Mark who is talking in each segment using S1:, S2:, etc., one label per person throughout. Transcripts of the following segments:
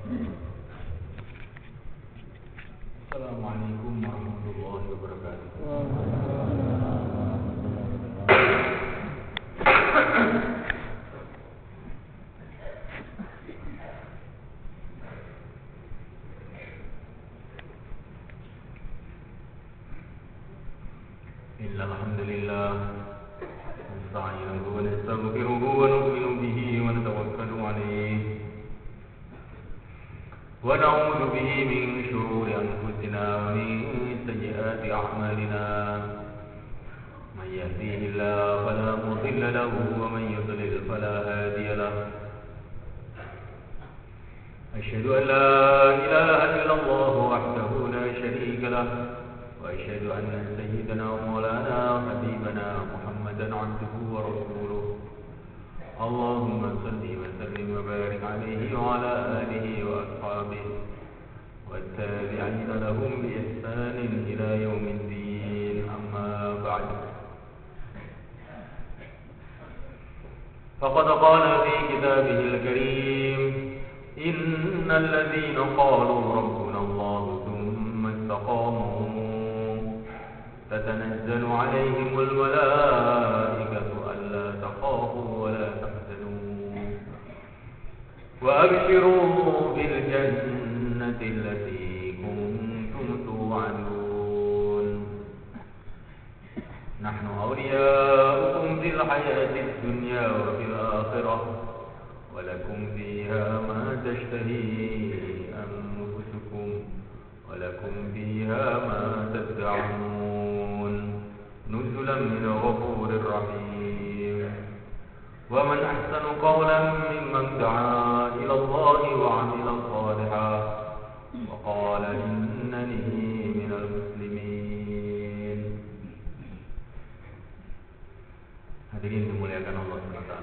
S1: Assalamualaikum warahmatullahi wabarakatuh. Innal hamdalillah nasta'inuhu wa nastaghfiruhu wa nu'minu bihi wa natawakkalu 'alayhi wa na'udzu bihi min shururi anfusina wa min sayyiati a'malina. Man yahdihillahu fala mudilla lahu wa man yudlil fala hadiya lahu. Asyhadu an la ilaha illallah wahdahu la syarika lahu وأشهد أن سيدنا ومولانا حبيبنا محمدا عبده ورسوله. اللهم صل وسلم وبارك عليه وعلى آله وأصحابه والتابعين لهم بإحسان إلى يوم الدين. أما بعد، فقد قال في كتابه الكريم: إن الذين قالوا ربنا الله ثم استقاموا تتنزل عليهم الملائكة ألا تخافوا ولا تحزنوا وأبشروا بالجنة التي كنتم توعدون. نحن أولياؤكم في الحياة الدنيا وفي الآخرة ولكم فيها ما تشتهي أنفسكم ولكم فيها ما تدعون نزلا من غفور رحيم. ومن أحسن قولا ممن دعا إلى الله وعمل صالحا وقال إنني من المسلمين. Hadirin dimuliakan Allah SWT.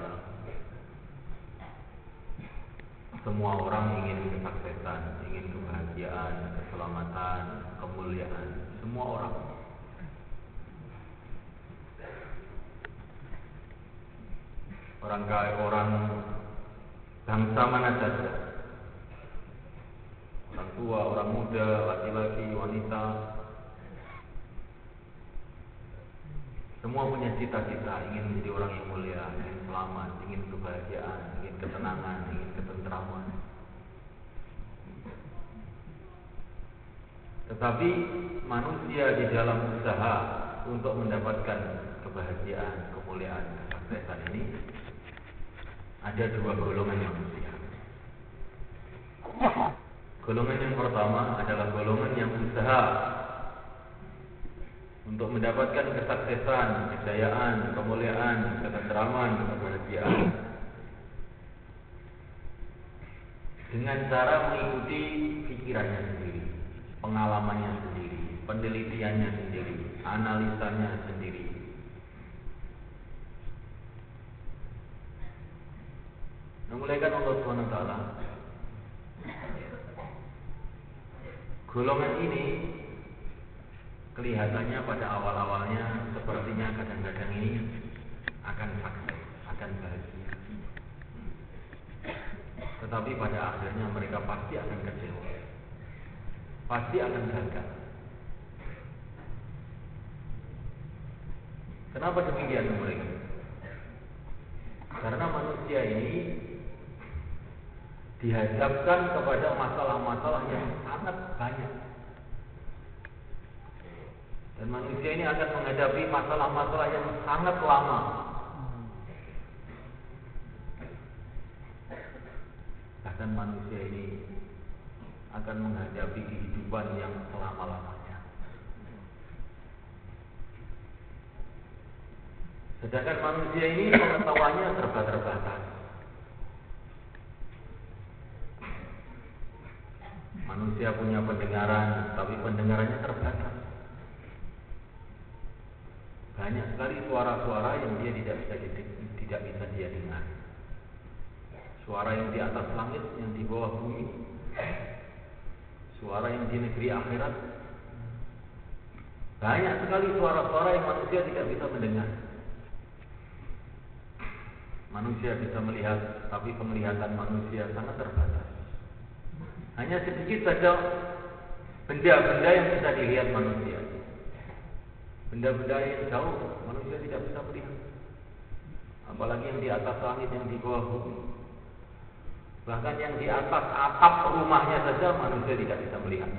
S1: Semua orang ingin kesuksesan, ingin kebahagiaan, keselamatan, kemuliaan. Semua orang. Orang kaya, orang bangsa mana saja, orang tua, orang muda, laki-laki, wanita, semua punya cita-cita, ingin menjadi orang yang mulia, ingin selamat, ingin kebahagiaan, ingin ketenangan, ingin ketentraman. Tetapi manusia di dalam usaha untuk mendapatkan kebahagiaan, kemuliaan, kesuksesan ini ada dua golongan manusia. Golongan yang pertama adalah golongan yang usaha untuk mendapatkan kesuksesan, kejayaan, kemuliaan, ketentraman, kebahagiaan dengan cara mengikuti pikirannya sendiri, pengalamannya sendiri, penelitiannya sendiri, analisanya sendiri. Memuliakan Allah SWT. Golongan ini kelihatannya pada awal-awalnya sepertinya kadang-kadang ini akan sukses, akan bahagia. Tetapi pada akhirnya mereka pasti akan kecewa, pasti akan gagal. Kenapa demikian mereka? Karena manusia ini dihadapkan kepada masalah-masalah yang sangat banyak. Dan manusia ini akan menghadapi masalah-masalah yang sangat lama. Bahkan manusia ini akan menghadapi kehidupan yang selama-lamanya. Sedangkan manusia ini pengetahuannya terbatas. Manusia punya pendengaran, tapi pendengarannya terbatas. Banyak sekali suara-suara yang dia tidak bisa dia dengar. Suara yang di atas langit, yang di bawah bumi, suara yang di negeri akhirat. Banyak sekali suara-suara yang manusia tidak bisa mendengar. Manusia bisa melihat, tapi penglihatan manusia sangat terbatas. Hanya sedikit saja benda-benda yang bisa dilihat manusia. Benda-benda yang jauh manusia tidak bisa melihat. Apalagi yang di atas langit, yang di bawah bumi. Bahkan yang di atas atap rumahnya saja manusia tidak bisa melihat.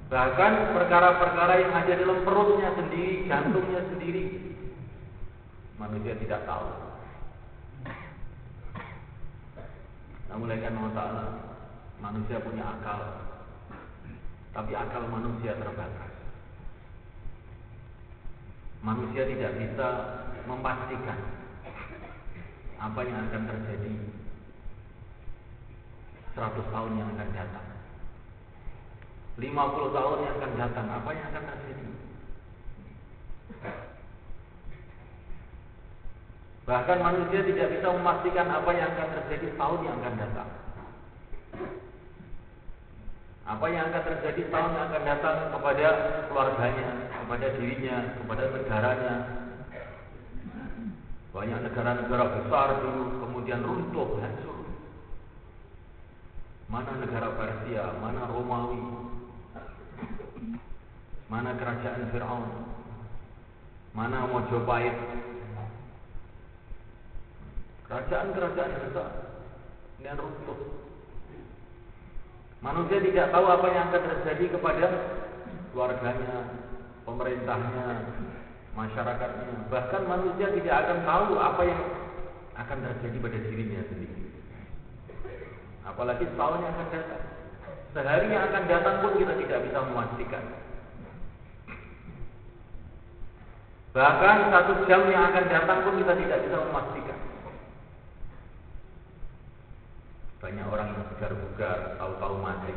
S1: Bahkan perkara-perkara yang ada dalam perutnya sendiri, jantungnya sendiri, manusia tidak tahu. Namun Allah Ta'ala, manusia punya akal, tapi akal manusia terbatas. Manusia tidak bisa memastikan apa yang akan terjadi 100 tahun yang akan datang, 50 tahun yang akan datang, apa yang akan terjadi. Bahkan manusia tidak bisa memastikan apa yang akan terjadi tahun yang akan datang. Apa yang akan terjadi tahun yang akan datang kepada keluarganya, kepada dirinya, kepada negaranya. Banyak negara-negara besar dulu kemudian runtuh, hancur. Mana negara Persia, mana Romawi, mana kerajaan Fir'aun, mana Majapahit. Kerajaan-kerajaan besar dan runtuh. Manusia tidak tahu apa yang akan terjadi kepada keluarganya, pemerintahnya, masyarakatnya. Bahkan manusia tidak akan tahu apa yang akan terjadi pada dirinya sendiri. Apalagi tahun yang akan datang. Sehari yang akan datang pun kita tidak bisa memastikan. Bahkan 1 jam yang akan datang pun kita tidak bisa memastikan. Banyak orang yang bugar-bugar, tahu-tahu mati.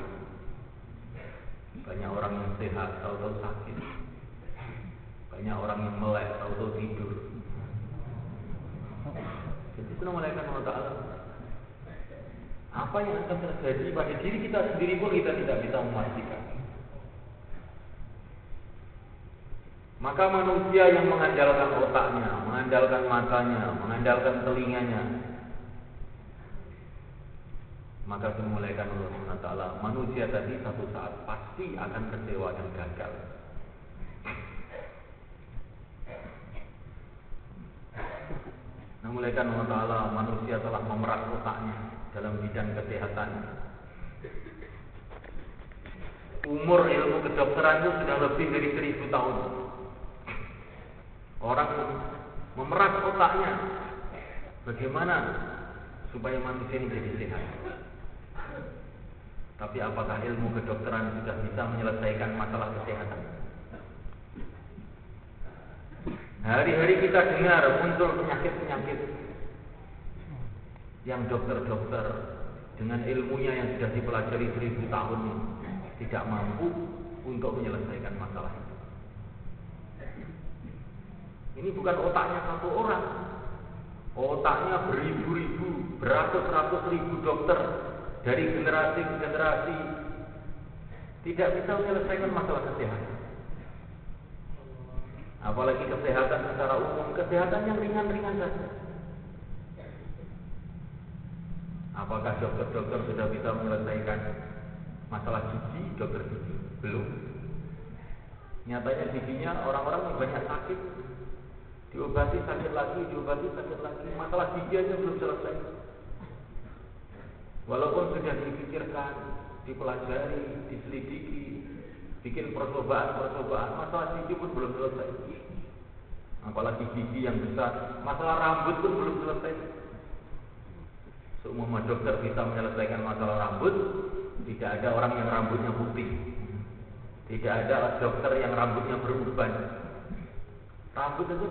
S1: Banyak orang yang sehat, tahu-tahu sakit. Banyak orang yang melek, tahu-tahu tidur. Jadi itu malaikat Allah Ta'ala. Apa yang akan terjadi pada diri kita sendiri pun kita tidak bisa memastikan. Maka manusia yang mengandalkan otaknya, mengandalkan matanya, mengandalkan telinganya, maka dimulaikan Allah SWT, manusia tadi satu saat pasti akan kecewa dan gagal. Dimulaikan Allah Ta'ala, manusia telah memeras otaknya dalam bidang kesehatan. Umur ilmu kedokteran itu sudah lebih dari 1000 tahun. Orang memeras otaknya, bagaimana supaya manusia ini jadi sehat. Tapi apakah ilmu kedokteran sudah bisa menyelesaikan masalah kesehatan? Hari-hari kita dengar muncul penyakit-penyakit yang dokter-dokter dengan ilmunya yang sudah dipelajari 1000 tahun ini tidak mampu untuk menyelesaikan masalah itu. Ini bukan otaknya satu orang, otaknya beribu-ribu, beratus-ratus ribu dokter dari generasi ke generasi tidak bisa menyelesaikan masalah kesehatan. Apalagi kesehatan secara umum, kesehatan yang ringan-ringan saja. Apakah dokter-dokter sudah bisa menyelesaikan masalah gigi? Dokter gigi belum. Nyatanya giginya orang-orang yang banyak sakit, diobati sakit lagi, diobati sakit lagi. Masalah gigi aja belum selesai. Walaupun sudah dipikirkan, dipelajari, diselidiki, bikin percobaan, masalah gigi pun belum selesai. Apalagi gigi yang besar, masalah rambut pun belum selesai. Semua dokter bisa menyelesaikan masalah rambut, tidak ada orang yang rambutnya putih, tidak ada dokter yang rambutnya beruban. Rambut itu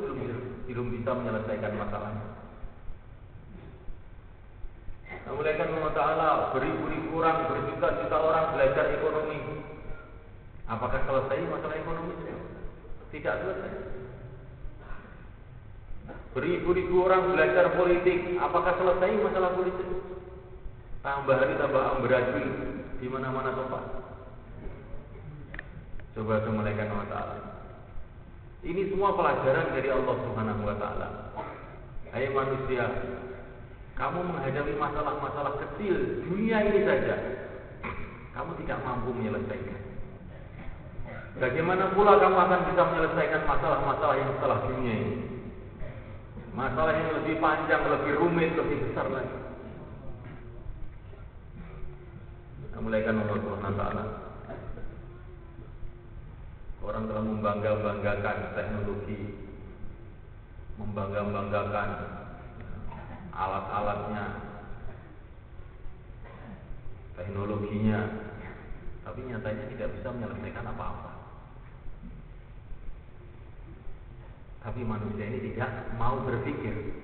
S1: belum bisa menyelesaikan masalahnya. Mulaikan Allah Ta'ala, beribu-ribu orang, berjuta-juta orang belajar ekonomi. Apakah selesai masalah ekonomi? Tidak selesai. Beribu-ribu orang belajar politik. Apakah selesai masalah politik? Tambah hari tambah amburadul di mana-mana tempat. Coba mulaikan Allah Ta'ala. Ini semua pelajaran dari Allah Subhanahu Wa Ta'ala. Hai manusia, Kamu menghadapi masalah-masalah kecil dunia ini saja, kamu tidak mampu menyelesaikan. Bagaimana pula kamu akan bisa menyelesaikan masalah-masalah yang setelah dunia ini? Masalah yang lebih panjang, lebih rumit, lebih besar lagi. Mulaikan Allah Subhanahu wa taala. Orang telah membangga-banggakan teknologi, membangga-banggakan alat-alatnya, teknologinya, tapi nyatanya tidak bisa menyelesaikan apa-apa. Tapi manusia ini tidak mau berpikir.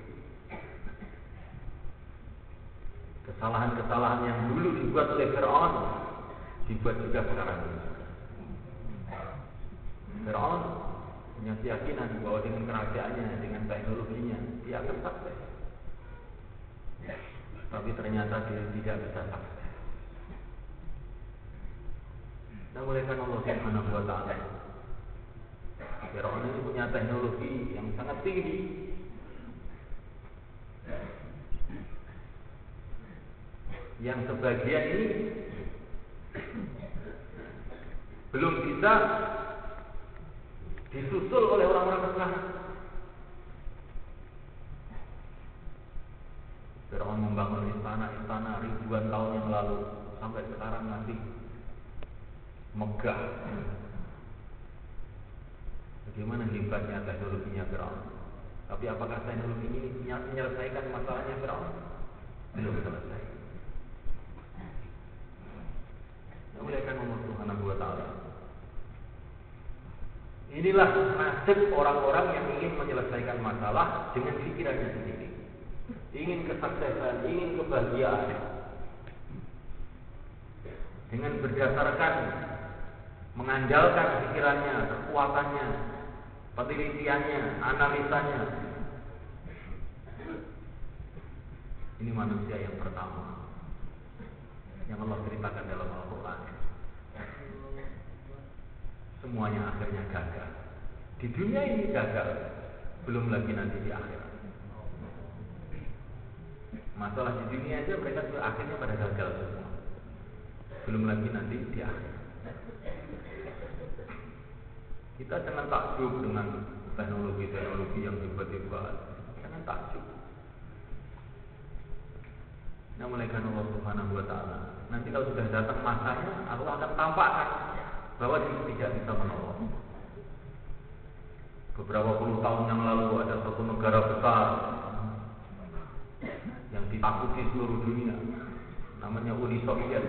S1: Kesalahan-kesalahan yang dulu dibuat oleh Fir'aun dibuat juga sekarang ini. Fir'aun punya keyakinan bahwa dengan kerajaannya, dengan teknologinya, dia akan sukses. Tapi ternyata dia tidak bisa sukses. Dan mulaikan Allah Subhanahu wa taala. Fir'aun ini punya teknologi yang sangat tinggi. Yang sebagian ini belum bisa disusul oleh orang-orang sekarang. Fir'aun membangun istana-istana ribuan tahun yang lalu, sampai sekarang masih megah. Bagaimana hebatnya teknologinya Fir'aun. Tapi apakah teknologi ini menyelesaikan masalahnya Fir'aun? Belum selesai. Muliakan Allah Subhanahu wa taala. Inilah nasib orang-orang yang ingin menyelesaikan masalah dengan pikirannya sendiri. Ingin kesuksesan, ingin kebahagiaan. Dengan berdasarkan mengandalkan pikirannya, kekuatannya, penelitiannya, analisanya. Ini manusia yang pertama yang Allah ceritakan dalam Al-Quran. Semuanya akhirnya gagal. Di dunia ini gagal, belum lagi nanti di akhirat. Masalah di dunia aja mereka akhirnya pada gagal semua, belum lagi nanti di akhirat. Kita jangan takjub dengan teknologi-teknologi yang hebat-hebat. Jangan takjub. Mulaikan Allah Subhanahu wa taala. Nanti kalau sudah datang masanya, Allah akan tampakkan bahwa dia tidak bisa menolong. Beberapa puluh tahun yang lalu ada satu negara besar yang ditakuti seluruh dunia, namanya Uni Soviet.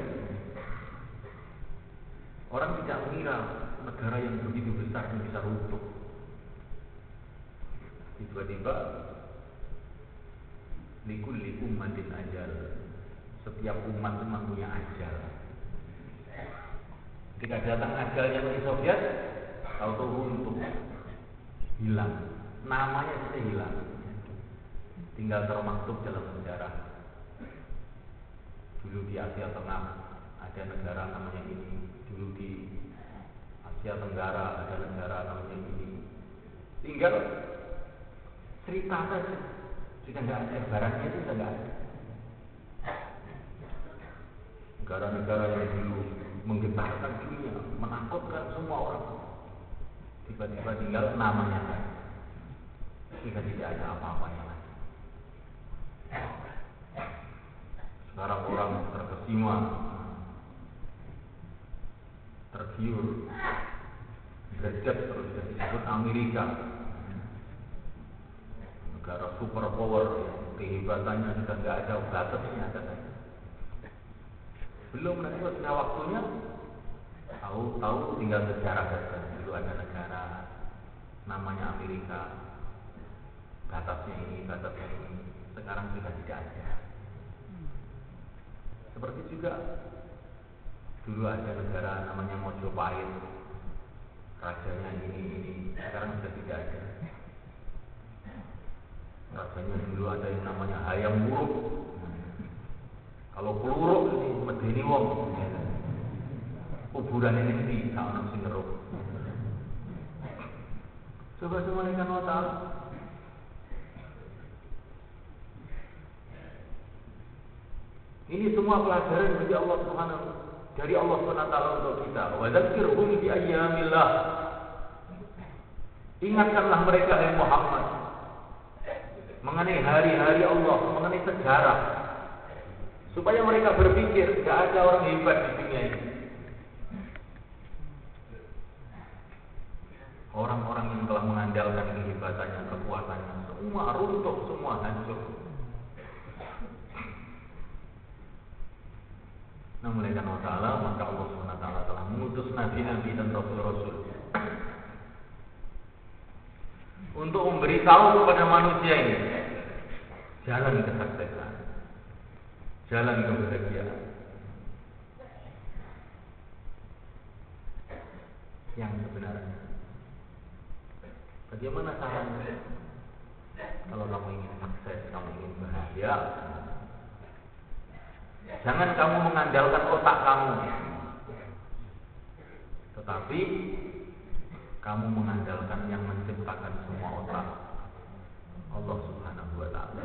S1: Orang tidak mengira negara yang begitu besar ini bisa runtuh. Tiba-tiba likulli ummatin ajal. Setiap umat memang punya ajal. Ketika datang ajalnya Uni Soviet, tahu-tahu runtuh, hilang. Namanya saja hilang. Tinggal termaktub dalam sejarah. Dulu di Asia Tengah ada negara namanya ini. Dulu di Asia Tenggara ada negara namanya ini. Tinggal cerita saja. Sudah nggak ada barangnya, itu sudah nggak ada. Negara-negara yang dulu menggetarkan dunia, menakutkan semua orang, tiba-tiba tinggal namanya saja. Sudah tidak ada apa-apanya lagi. Sekarang orang terkesima, tergiur, derajat terus disebut Amerika, negara superpower yang kehebatannya sudah nggak ada batasnya katanya. Belum nanti sudah waktunya, tahu tinggal sejarah saja. Dulu ada negara namanya Amerika, batasnya ini, batasnya ini. Sekarang sudah tidak ada. Seperti juga dulu ada negara namanya Mojopahit, rajanya ini. Sekarang sudah tidak ada. Rajanya dulu ada yang namanya Hayam Wuruk. Kalau peluruk ini medeni wong, kuburan ini di kawasan Singeruk. Coba semua ikan otak. Ini semua pelajaran dari Allah Subhanahu SWT untuk kita. Wa dzakirhum bi ayyamillah. Ingatkanlah mereka hai Muhammad mengenai hari-hari Allah, mengenai sejarah, supaya mereka berpikir tidak ada orang hebat di dunia ini. Orang-orang yang telah mengandalkan kehebatannya, kekuatannya, semua runtuh, semua hancur. Namun oleh karena Allah, maka Allah SWT telah mengutus nabi-nabi dan rasul-rasul untuk memberitahu kepada manusia ini jalan kesuksesan, jalan kebahagiaan yang sebenarnya. Bagaimana caranya? Kalau kamu ingin sukses, kamu ingin bahagia, jangan kamu mengandalkan otak kamu, tetapi kamu mengandalkan yang menciptakan semua otak, Allah Subhanahu wa Ta'ala,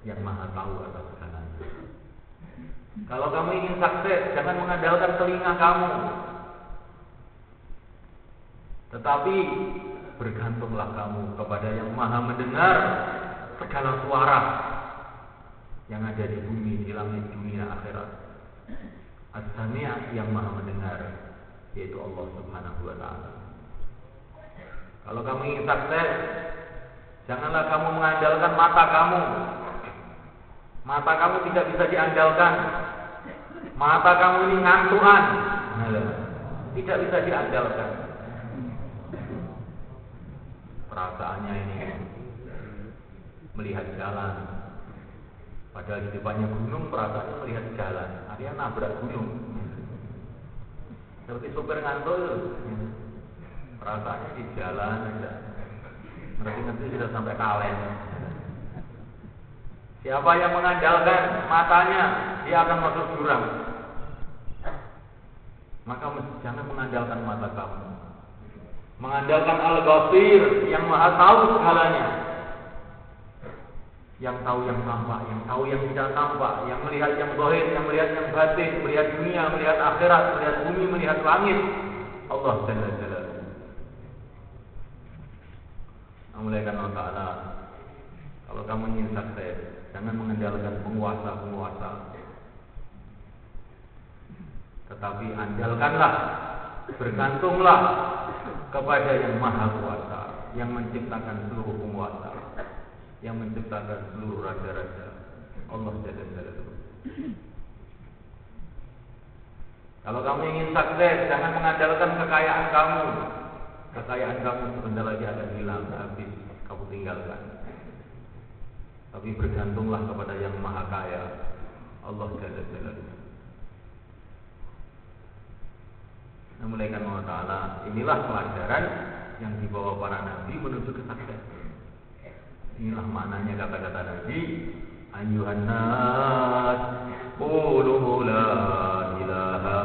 S1: yang Maha tahu atas segalanya. Kalau kamu ingin sukses, jangan mengandalkan telinga kamu, tetapi bergantunglah kamu kepada yang Maha mendengar segala suara yang ada di bumi, di langit, dunia, akhirat. As-Sami' yang Maha mendengar, yaitu Allah Subhanahu wa Ta'ala. Kalau kamu ingin sukses, janganlah kamu mengandalkan mata kamu. Mata kamu tidak bisa diandalkan. Mata kamu ini ngantuan, tidak bisa diandalkan. Perasaannya ini melihat jalan, padahal di depannya gunung, perasaannya melihat jalan, artinya nabrak gunung. Seperti sopir ngantul, perasaannya di jalan aja, ngerti sudah sampai Kalen. Siapa yang mengandalkan matanya, dia akan masuk jurang. Maka jangan mengandalkan mata kamu, mengandalkan Al-Ghafir yang Maha tahu segalanya, yang tahu yang tampak, yang tahu yang tidak tampak, yang melihat yang zahir, yang melihat yang batin, melihat dunia, melihat akhirat, melihat bumi, melihat langit. Allah Jalla Jalaluhu. Oleh karena Allah, kalau kamu ingin sukses, jangan mengandalkan penguasa-penguasa, tetapi andalkanlah, bergantunglah kepada yang Maha Kuasa, yang menciptakan seluruh penguasa, yang menciptakan seluruh raja-raja, Allah Jalla Jalaluhu. Kalau kamu ingin sukses, jangan mengandalkan kekayaan kamu. Kekayaan kamu sebentar lagi akan hilang, habis kamu tinggalkan. Tapi bergantunglah kepada yang Maha Kaya, Allah Jalla Jalaluhu. Nah, mulai karena Allah Ta'ala, inilah pelajaran yang dibawa para nabi menuju ke sukses. Inilah maknanya kata-kata Nabi, ayyuhan nas qulu la ilaha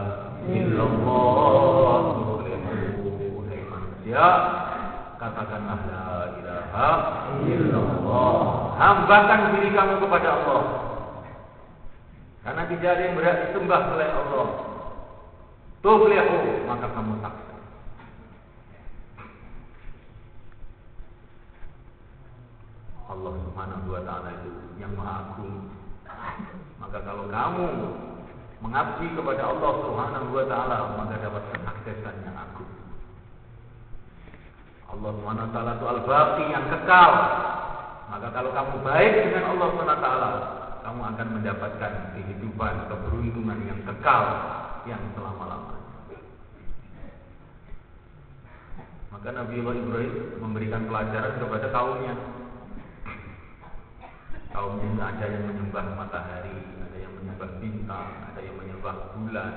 S1: illallah tuflihu. Hai manusia, katakanlah la ilaha illallah. Hambakan diri kamu kepada Allah, karena tidak ada yang berhak disembah selain Allah. Tuflihu, maka kamu sukses. Allah Subhanahu wa Ta'ala itu yang Maha Agung. Maka kalau kamu mengabdi kepada Allah Subhanahu wa Ta'ala, maka dapat kesuksesan yang agung. Allah Subhanahu wa Ta'ala itu Al-Baqi, yang kekal. Maka kalau kamu baik dengan Allah Subhanahu wa Ta'ala, kamu akan mendapatkan kehidupan, keberuntungan yang kekal, yang selama-lamanya. Maka Nabi Allah Ibrahim memberikan pelajaran kepada kaumnya. Kaumnya ada yang menyembah matahari, ada yang menyembah bintang, ada yang menyembah bulan.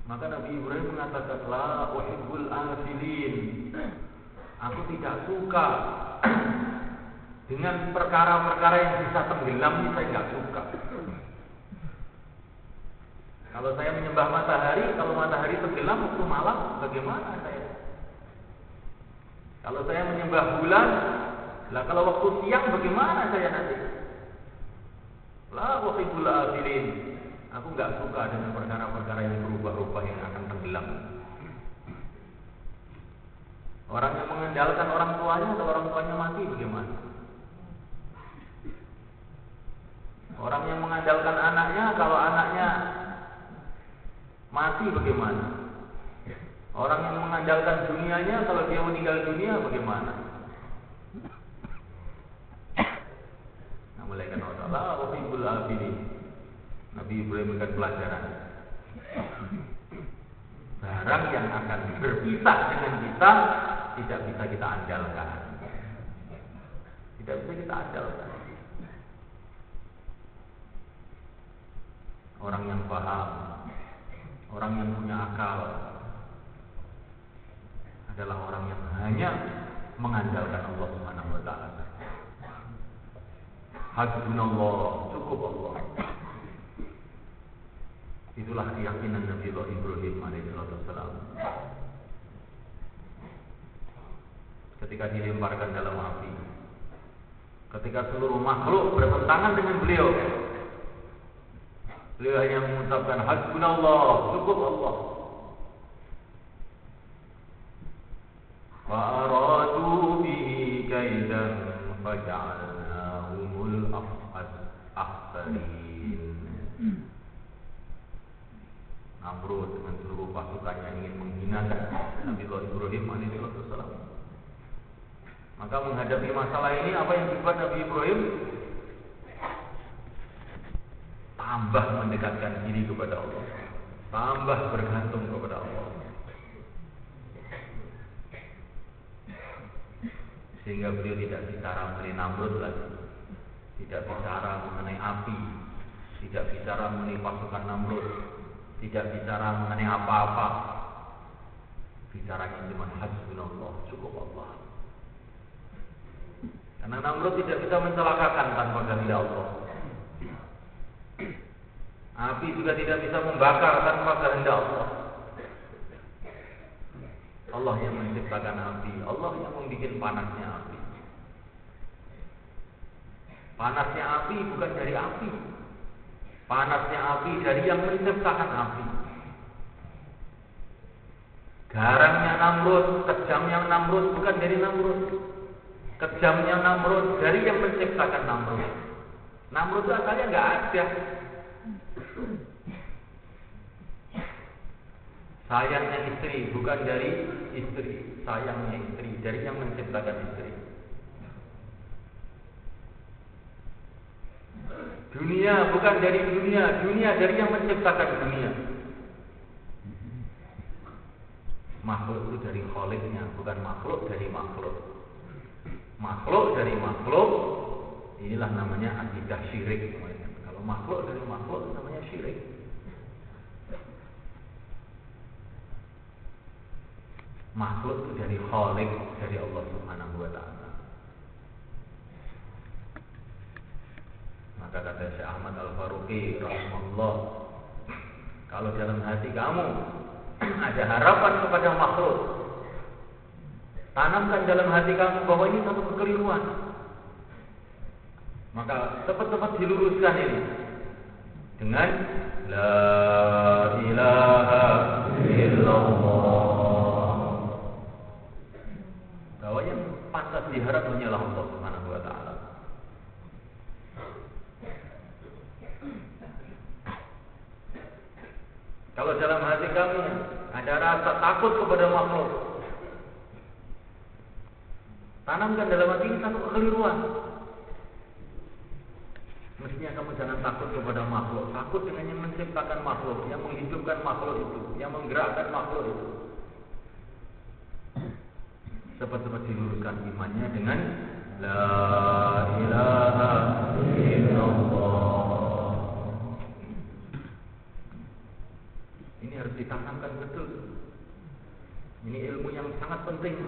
S1: Maka Nabi Ibrahim mengatakan, la uhibbul afilin. Aku tidak suka dengan perkara-perkara yang bisa tenggelam, ini saya tidak suka. Kalau saya menyembah matahari, kalau matahari tenggelam waktu malam, bagaimana saya? Kalau saya menyembah bulan, Lah kalau waktu siang bagaimana saya nanti? La uhibbul afilin. Aku enggak suka dengan perkara-perkara yang berubah-ubah yang akan tenggelam. Orang yang mengandalkan orang tuanya, kalau orang tuanya mati bagaimana? Orang yang mengandalkan anaknya, kalau anaknya mati bagaimana? Orang yang mengandalkan dunianya, kalau dia meninggal dunia bagaimana? Nah, malaikat Allah, uhibbul afilin. Nabi Ibrahim memberikan pelajaran. Barang yang akan berpisah dengan kita tidak bisa kita andalkan. Tidak bisa kita andalkan. Orang yang paham, orang yang punya akal adalah orang yang hanya mengandalkan Allah Subhanahu wa taala. Hasbunallah, cukup Allah. Itulah keyakinan Nabi Ibrahim alaihissalam. Ketika dilemparkan dalam api, ketika seluruh makhluk bertentangan dengan beliau, beliau hanya mengucapkan hasbunallah, cukup Allah. Wa aradu bihi kaidan faj'alnahumul akhsarin. Namrud dengan seluruh pasukannya ingin menghinakan Nabi Ibrahim alaihissalam. Maka menghadapi masalah ini, apa yang dibuat Nabi Ibrahim? Tambah mendekatkan diri kepada Allah, tambah bergantung kepada Allah, sehingga beliau tidak bicara mengenai Namrud lagi, tidak bicara mengenai api, tidak bicara mengenai pasukan Namrud, tidak bicara mengenai apa-apa. Bicaranya cuma hasbunallah, cukup Allah. Karena Namrud tidak bisa mencelakakan tanpa kehendak Allah. Api juga tidak bisa membakar tanpa kehendak Allah. Allah yang menciptakan api, Allah yang membuat panasnya api. Panasnya api bukan dari api. Panasnya api dari yang menciptakan api. Garangnya Namrud, kejamnya Namrud bukan dari Namrud. Kejamnya Namrud dari yang menciptakan Namrud. Namrud itu asalnya nggak ada. Sayangnya istri bukan dari istri. Sayangnya istri dari yang menciptakan istri. Dunia bukan dari dunia. Dunia dari yang menciptakan dunia. Makhluk itu dari Khaliqnya, bukan makhluk dari makhluk. Makhluk dari makhluk, inilah namanya akidah syirik. Kalau makhluk dari makhluk namanya syirik. Makhluk itu dari Khaliq, dari Allah Subhanahu wa taala. Maka kata Syekh Ahmad Al-Faruqi rahimahullah, kalau dalam hati kamu ada harapan kepada makhluk, tanamkan dalam hati kamu bahwa ini satu kekeliruan. Maka cepat-cepat diluruskan ini dengan la ilaha illallah, bahwa yang pantas diharap hanyalah Allah Subhanahu wa taala. Kalau dalam hati kamu ada rasa takut kepada makhluk, tanamkan dalam hati ini satu kekeliruan. Mestinya kamu jangan takut kepada makhluk, takut dengan yang menciptakan makhluk, yang menghidupkan makhluk itu, yang menggerakkan makhluk itu. Cepat-cepat diluruskan imannya dengan la ilaha illallah. Ini harus ditanamkan betul. Ini ilmu yang sangat penting.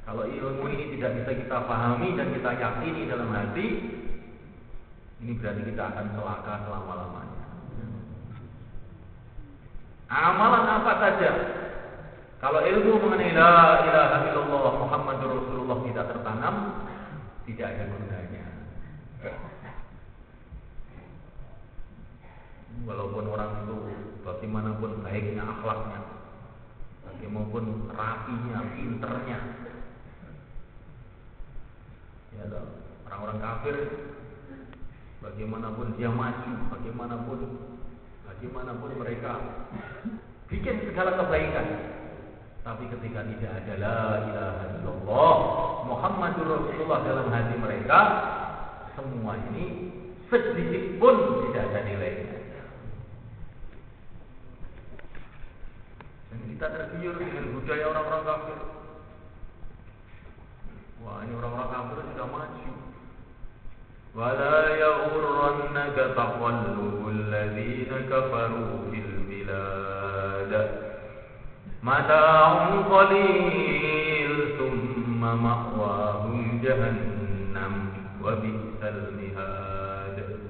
S1: Kalau ilmu ini tidak bisa kita pahami dan kita yakini dalam hati, ini berarti kita akan celaka selama-lamanya. Amalan apa saja Kalau ilmu mengenai la ilaha illallah Muhammadur Rasulullah tidak tertanam, tidak ada gunanya. Walaupun orang itu bagaimanapun baiknya akhlaknya, bagaimanapun rapinya, pinternya, ya toh, orang-orang kafir bagaimanapun dia maju, bagaimanapun mereka bikin segala kebaikan, tapi ketika tidak ada la ilaha illallah Muhammadur Rasulullah dalam hati mereka, semua ini sedikit pun tidak ada nilainya. Dan kita tergiur dengan budaya orang-orang kafir. Wah, ini orang-orang kafir sudah maju. Wala yaghurrannaka taqallubul ladzina kafaru fil bilad. Mata'un qalil thumma ma'wahum jahannam wa bi'sal mihad.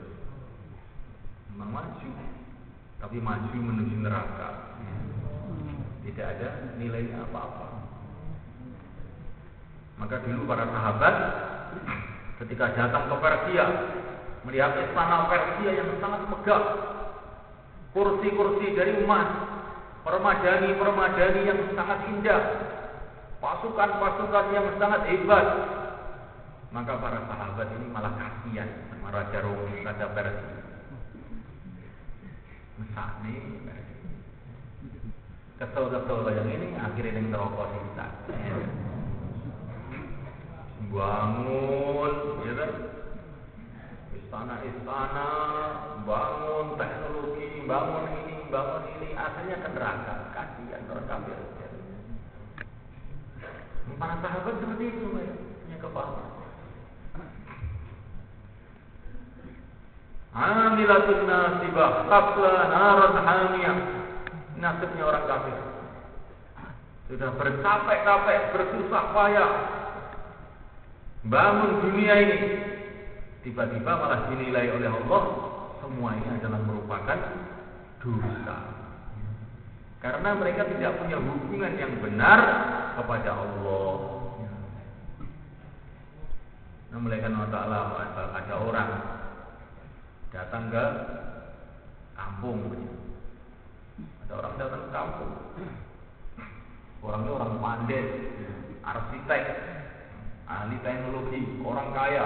S1: Memang maju, tapi maju menuju neraka. Tidak ada nilainya apa-apa. Maka dulu para sahabat ketika datang ke Persia, melihat istana Persia yang sangat megah, kursi-kursi dari emas, permadani yang sangat indah, pasukan-pasukan yang sangat hebat, maka para sahabat ini malah kasihan sama Raja Rom, Raja Persia. Mesakne kesel-kesel yang ini akhirnya yang neraka sisa. Bangun, ya kan? Istana-istana, bangun teknologi, bangun ini, akhirnya ke neraka. Kasihan orang kafir. Para sahabat seperti itu, punya kepahaman. Amilatun nasibah, tasla naran hamiyah. Nasibnya orang kafir. Sudah bercapek-capek, bersusah payah bangun dunia ini, tiba-tiba malah dinilai oleh Allah semua ini adalah merupakan dosa. Karena mereka tidak punya hubungan yang benar kepada Allah. Nah, mereka Ta'ala ada orang datang ke kampung. Ada orang datang ke kampung. Orangnya orang pandai, arsitek, ahli teknologi, orang kaya.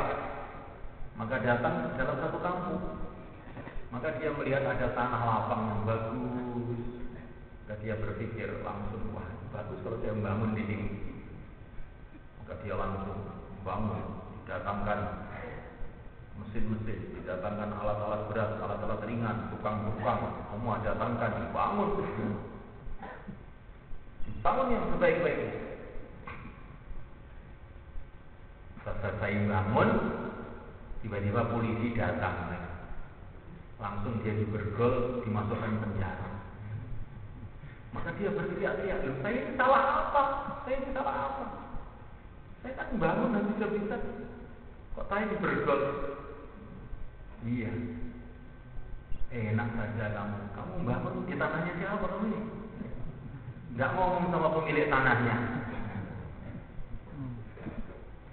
S1: Maka datang dalam satu kampung. Maka dia melihat ada tanah lapang yang bagus. Maka dia berpikir langsung, wah bagus kalau saya membangun di sini. Maka dia langsung bangun, didatangkan mesin-mesin, didatangkan alat-alat berat, alat-alat ringan, tukang-tukang, semua datangkan, dibangun. Dibangun yang sebaik-baiknya. Selesai bangun, tiba-tiba polisi datang. Langsung dia dibergol, dimasukkan penjara. Maka dia berteriak-teriak, saya ini salah apa? Saya kan bangun habis-habisan. Kok saya dibergol? Iya. Enak saja kamu bangun di tanahnya siapa kamu ini? Nggak ngomong sama pemilik tanahnya.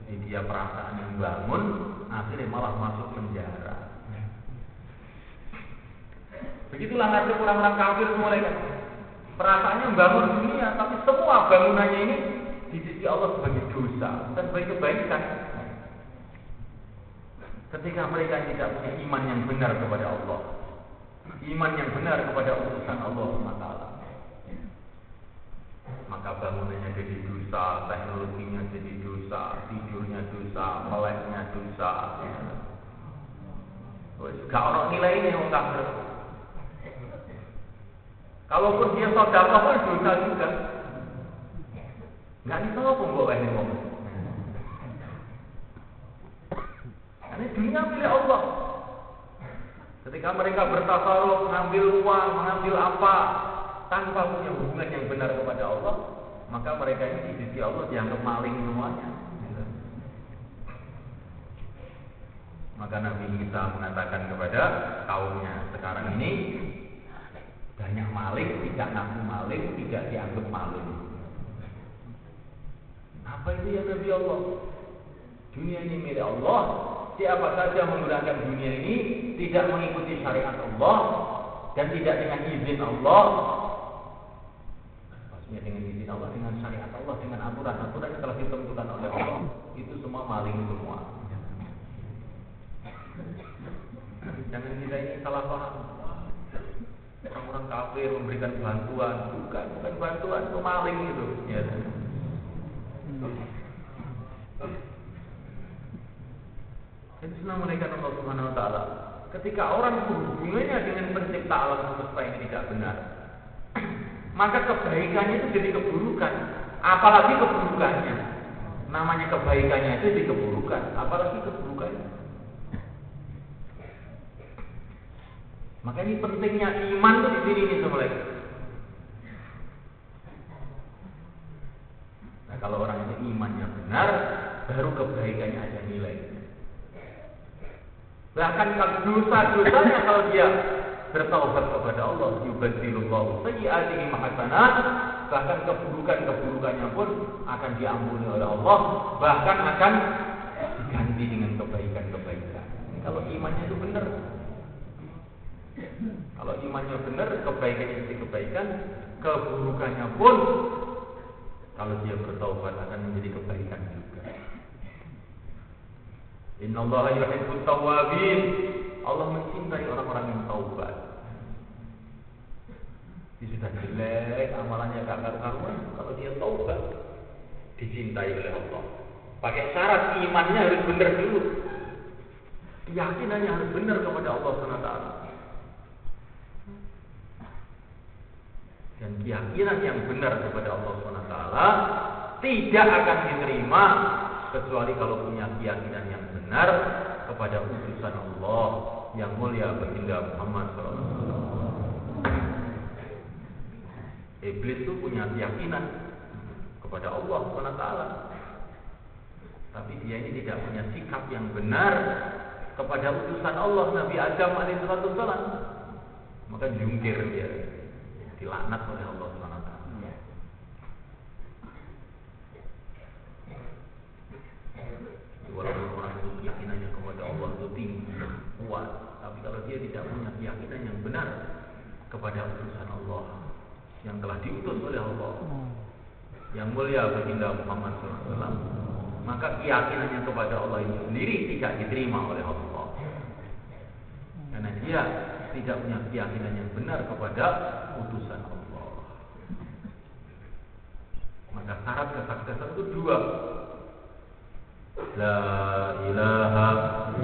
S1: Jadi dia perasaan yang bangun, akhirnya malah masuk penjara. Begitulah nasib orang-orang kafir mereka. Perasaannya bangun dunia, tapi semua bangunannya ini di sisi Allah sebagai dosa, bukan sebagai kebaikan. Ketika mereka tidak punya iman yang benar kepada Allah, iman yang benar kepada utusan Allah SWT, maka bangunannya jadi dosa, teknologinya jadi dosa, tidurnya dosa, meleknya dosa. Gak orang nilainya yang kafir. Kalaupun dia sedekah pun dosa juga. Gak bisa apa mbok ini ngomong. Karena dunia milik Allah. Ketika mereka bertasarruf, mengambil uang, mengambil apa, tanpa punya hubungan yang benar kepada Allah, maka mereka ini di sisi Allah dianggap maling semuanya. Maka Nabi Isa mengatakan kepada kaumnya, sekarang ini banyak maling, tidak ngaku maling, tidak dianggap maling. Apa itu ya Nabi Allah? Dunia ini milik Allah. Siapa saja menggunakan dunia ini tidak mengikuti syariat Allah dan tidak dengan izin Allah, maksudnya dengan izin Allah, dengan syariat Allah, dengan aturan-aturan yang telah ditentukan oleh Allah, itu semua maling semua. Jangan kita ini salah paham. Orang-orang kafir memberikan bantuan, bukan bantuan, itu maling itu. Ya. Itu menunaikan Allah Subhanahu Wa Taala. Ketika orang berhubungannya dengan pencipta alam semesta ini tidak benar, maka kebaikannya itu jadi keburukan. Apalagi keburukannya, namanya kebaikannya itu jadi keburukan. Apalagi keburukannya. Maka ini pentingnya iman itu di sini nih semuanya. Nah, kalau orang itu imannya benar, baru kebaikannya ada nilai. Bahkan kalau dosa-dosanya kalau dia bertaubat kepada Allah, yubaddilullahu sayyi'atihim hasanat, bahkan keburukannya pun akan diampuni oleh Allah, bahkan akan diganti dengan kebaikan-kebaikan. Kalau imannya itu benar. Kalau imannya benar, kebaikannya itu kebaikan, keburukannya pun kalau dia bertaubat akan menjadi kebaikan juga. Innallaha yuhibbut tawwabin. Allah mencintai orang-orang yang taubat. Dia sudah jelek, amalannya gak karu-karuan, kalau dia taubat dicintai oleh Allah. Pakai syarat imannya harus benar dulu. Keyakinannya harus benar kepada Allah SWT. Dan keyakinan yang benar kepada Allah SWT tidak akan diterima kecuali kalau punya keyakinan yang benar kepada utusan Allah yang mulia baginda Muhammad SAW. Iblis itu punya keyakinan kepada Allah SWT, tapi dia ini tidak punya sikap yang benar kepada utusan Allah Nabi Adam alaihissalam, maka jungkir dia, dilaknat oleh Allah SWT. Walaupun orang itu keyakinannya kepada Allah itu tinggi, kuat, tapi kalau dia tidak punya keyakinan yang benar kepada utusan Allah yang telah diutus oleh Allah yang mulia baginda Muhammad SAW, maka keyakinannya kepada Allah itu sendiri tidak diterima oleh Allah, karena dia tidak punya keyakinan yang benar kepada utusan Allah. Maka syarat kesuksesan itu dua. La ilaha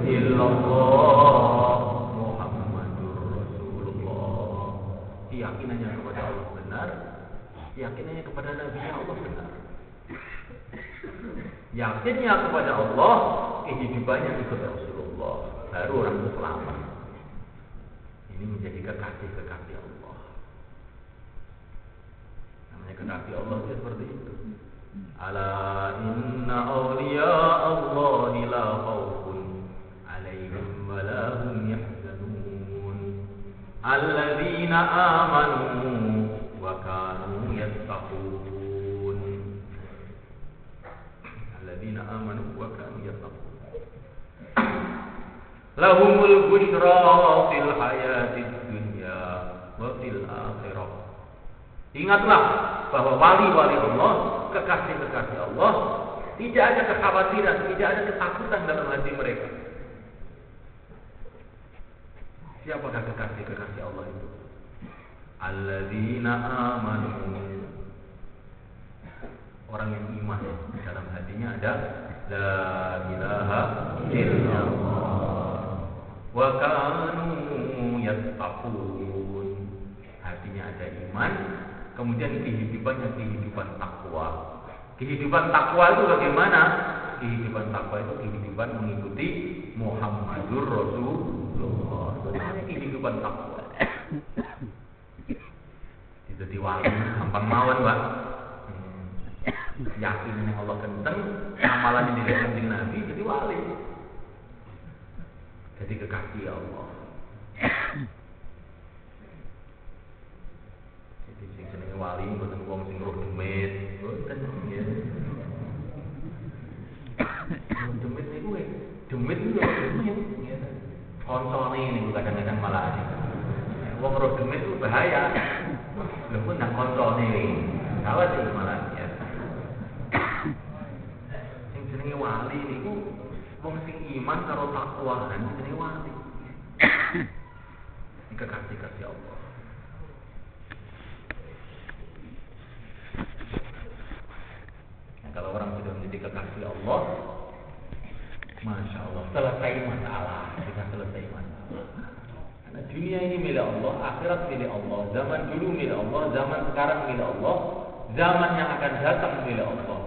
S1: illallah Muhammadur Rasulullah. Keyakinannya kepada Allah benar, keyakinannya kepada Nabi Allah benar. Yakinnya kepada Allah, kehidupannya ikut Rasulullah, baru orang itu selamat. Ini menjadi kekasih-kekasih Allah. Namanya kekasih Allah itu seperti itu. Ala inna awliya Allahi la khawfun alaihim wa la hum yahzanun alladzina amanu wa kanu yattaqun. Alladzina amanu wa kanu yattaqun. Lahumul busyra fil hayatid dunya wa fil akhirah. Ingatlah bahwa wali-wali Allah, kekasih-kekasih Allah, tidak ada kekhawatiran, tidak ada ketakutan dalam hati mereka. Siapakah kekasih-kekasih Allah itu? Alladzina amanu. Orang yang iman, dalam hatinya ada la ilaha illallah wa kanu yattaqun. Hatinya ada iman, kemudian kehidupannya kehidupan takwa. Kehidupan takwa itu bagaimana? Kehidupan takwa itu kehidupan mengikuti Muhammadur Rasulullah. Itu namanya kehidupan takwa. Itu diwali gampang mawon, Pak. Yakin yang Allah kenceng, amalan yang dilihat dengan Nabi jadi wali. Jadi kekasih Allah. Jadi sing jenenge wali mboten wong sing roh demit, mboten ya. demit itu demit. Koncone ini kadang-kadang malah wong roh demit itu bahaya. Lha pun nang koncone iki. Kawat iki malah ya. Sing jenenge wali niku wong sing iman karo takwa kan jenenge wali. Iki kekasih Allah. Kalau orang sudah menjadi kekasih Allah, Masya Allah, selesai masalah. Kita selesai masalah. Karena dunia ini milik Allah, akhirat milik Allah, zaman dulu milik Allah, zaman sekarang milik Allah, zaman yang akan datang milik Allah.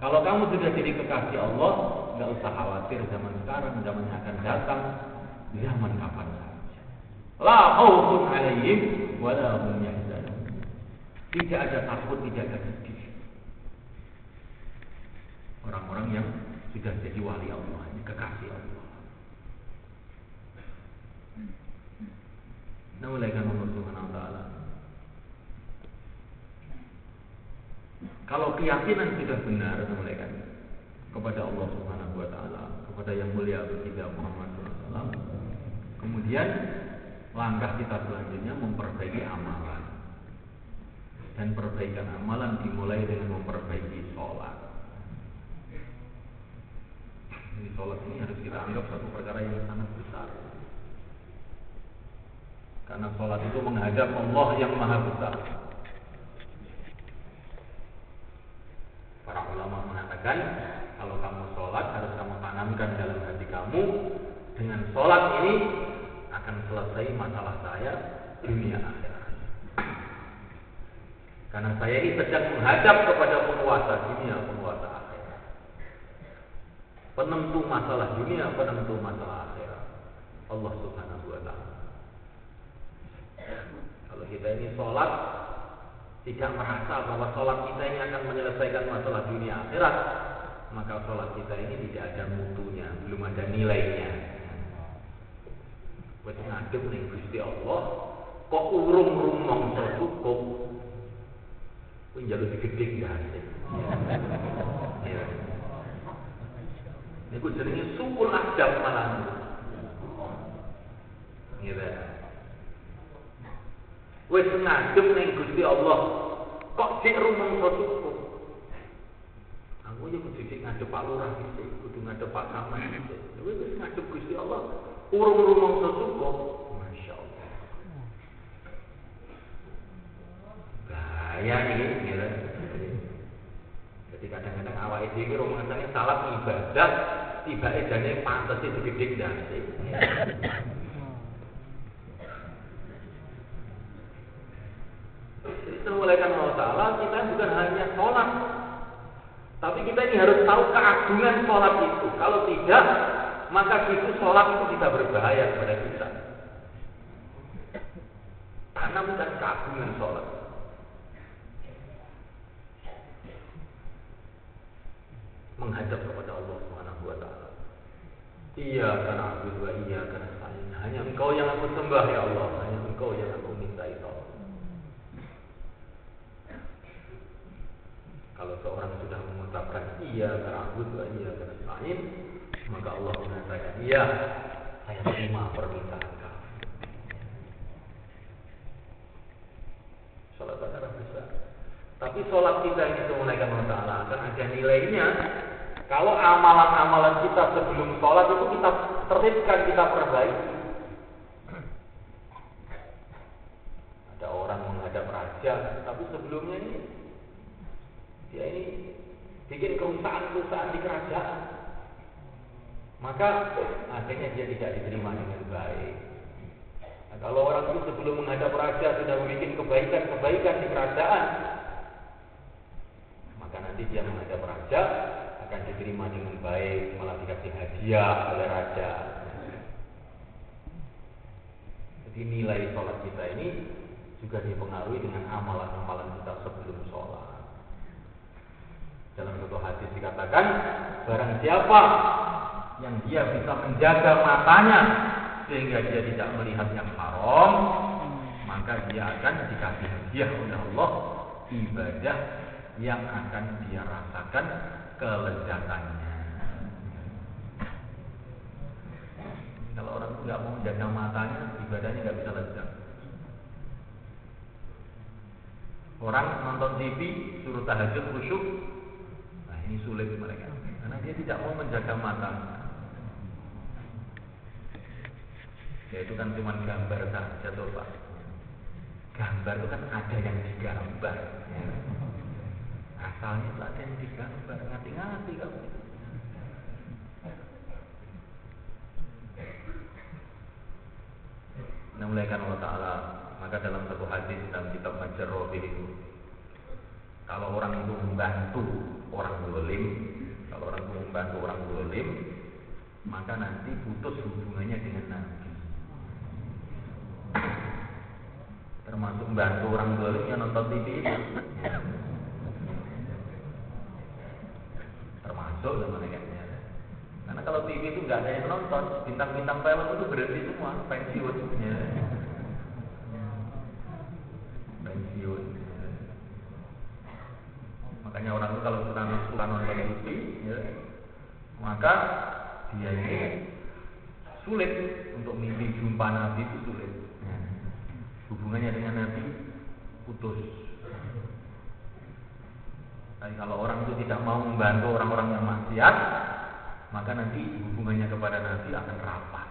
S1: Kalau kamu sudah jadi kekasih Allah, nggak usah khawatir zaman sekarang, zaman yang akan datang, zaman kapan saja. La khaufun 'alaihim wa la hum yahzanun. Tidak ada takut, tidak ada sedih. Orang-orang yang sudah jadi wali Allah, ini kekasih Allah. Nah, mulaikan Allah Subhanahu wa ta'ala. Kalau keyakinan sudah benar, mulaikan kepada Allah Subhanahu wa ta'ala, kepada yang mulia baginda Muhammad SAW. Kemudian langkah kita selanjutnya memperbaiki amalan. Dan perbaikan amalan dimulai dengan memperbaiki sholat. Jadi sholat ini harus kita anggap satu perkara yang sangat besar. Karena sholat itu menghadap Allah yang maha besar. Para ulama mengatakan, kalau kamu sholat harus kamu tanamkan dalam hati kamu, dengan sholat ini akan selesai masalah saya dunia akhirat. Karena saya ini sedang menghadap kepada penguasa dunia, penguasa akhirat. Penentu masalah dunia, penentu masalah akhirat, Allah Subhanahu wa ta'ala. Kalau kita ini sholat tidak merasa bahwa sholat kita ini akan menyelesaikan masalah dunia akhirat, maka sholat kita ini tidak ada mutunya, belum ada nilainya. Buat ngadep nih Gusti Allah, kok urung rumong cukup, kok njaluk digedhe ya. Niku jenenge suul adab malah. Ngira. Wis ngadep ning Gusti Allah, kok sik rumangsa cukup. Aku yo kudu sik ngadep Pak Lurah iki, kudu ngadep Pak Camat iki. Wis ngadep Gusti Allah, urung rumangsa cukup. Masyaallah. Bahaya iki, ngira. Jadi kadang-kadang awake dhewe rumangsane salat ibadah tibake jane pantes digedhe ndase. Jadi mulaikan Allah Ta'ala, kita bukan hanya sholat, tapi kita ini harus tahu keagungan sholat itu. Kalau tidak, maka itu sholat itu bisa berbahaya kepada kita. Tanamkan keagungan sholat. Menghadap kepada Allah Subhanahu wa ta'ala. Iyyaka na'budu wa iyyaka nasta'in. Hanya Engkau yang aku sembah ya Allah, hanya Engkau yang aku mintai tolong. Kalau seorang sudah mengucapkan iyyaka na'budu wa iyyaka nasta'in, maka Allah mengatakan, "Iya, saya terima permintaan kamu." Salat perkara besar. Tapi sholat kita ini semuanya Allah Ta'ala akan ada nilainya. Kalau amalan-amalan kita sebelum sholat itu kita tertibkan, kita perbaiki. Ada orang menghadap raja, tapi sebelumnya ini dia ini bikin kerusakan-kerusakan di kerajaan. Maka akhirnya dia tidak diterima dengan baik. Nah, kalau orang itu sebelum menghadap raja sudah membuat kebaikan-kebaikan di kerajaan, maka nanti dia menghadap raja akan diterima dengan baik, malah dikasih hadiah oleh raja. Jadi nilai sholat kita ini juga dipengaruhi dengan amalan-amalan kita sebelum sholat. Dalam satu hadis dikatakan, barang siapa yang dia bisa menjaga matanya sehingga dia tidak melihat yang haram, maka dia akan dikasih hadiah oleh Allah ibadah yang akan dia rasakan kelezatannya. nggak mau menjaga matanya, ibadahnya nggak bisa lezat. Orang nonton TV suruh tahajud khusyuk, nah ini sulit mereka karena dia tidak mau menjaga matanya. Ya itu kan cuma gambar saja tuh Pak. Gambar itu kan ada yang digambar. Ya. Asalnya itu ada yang digambar, ngati-ngati kamu. Namuliakan Allah Ta'ala. Maka dalam satu hadis dalam kitab Majr-Robih itu, kalau orang itu membantu orang zalim, maka nanti putus hubungannya dengan Nabi. Termasuk membantu orang zalim yang nonton TV itu. Termasuk sama nekatnya. Karena kalau TV itu nggak ada yang nonton, bintang-bintang film itu berhenti semua, pensiun. Ya. Pensiun. Makanya orang itu kalau suka nonton TV, ya, maka dia ini sulit untuk mimpi jumpa Nabi itu sulit. Hubungannya dengan Nabi putus. Tapi kalau orang itu tidak mau membantu orang-orang yang maksiat, maka nanti hubungannya kepada Nabi akan rapat.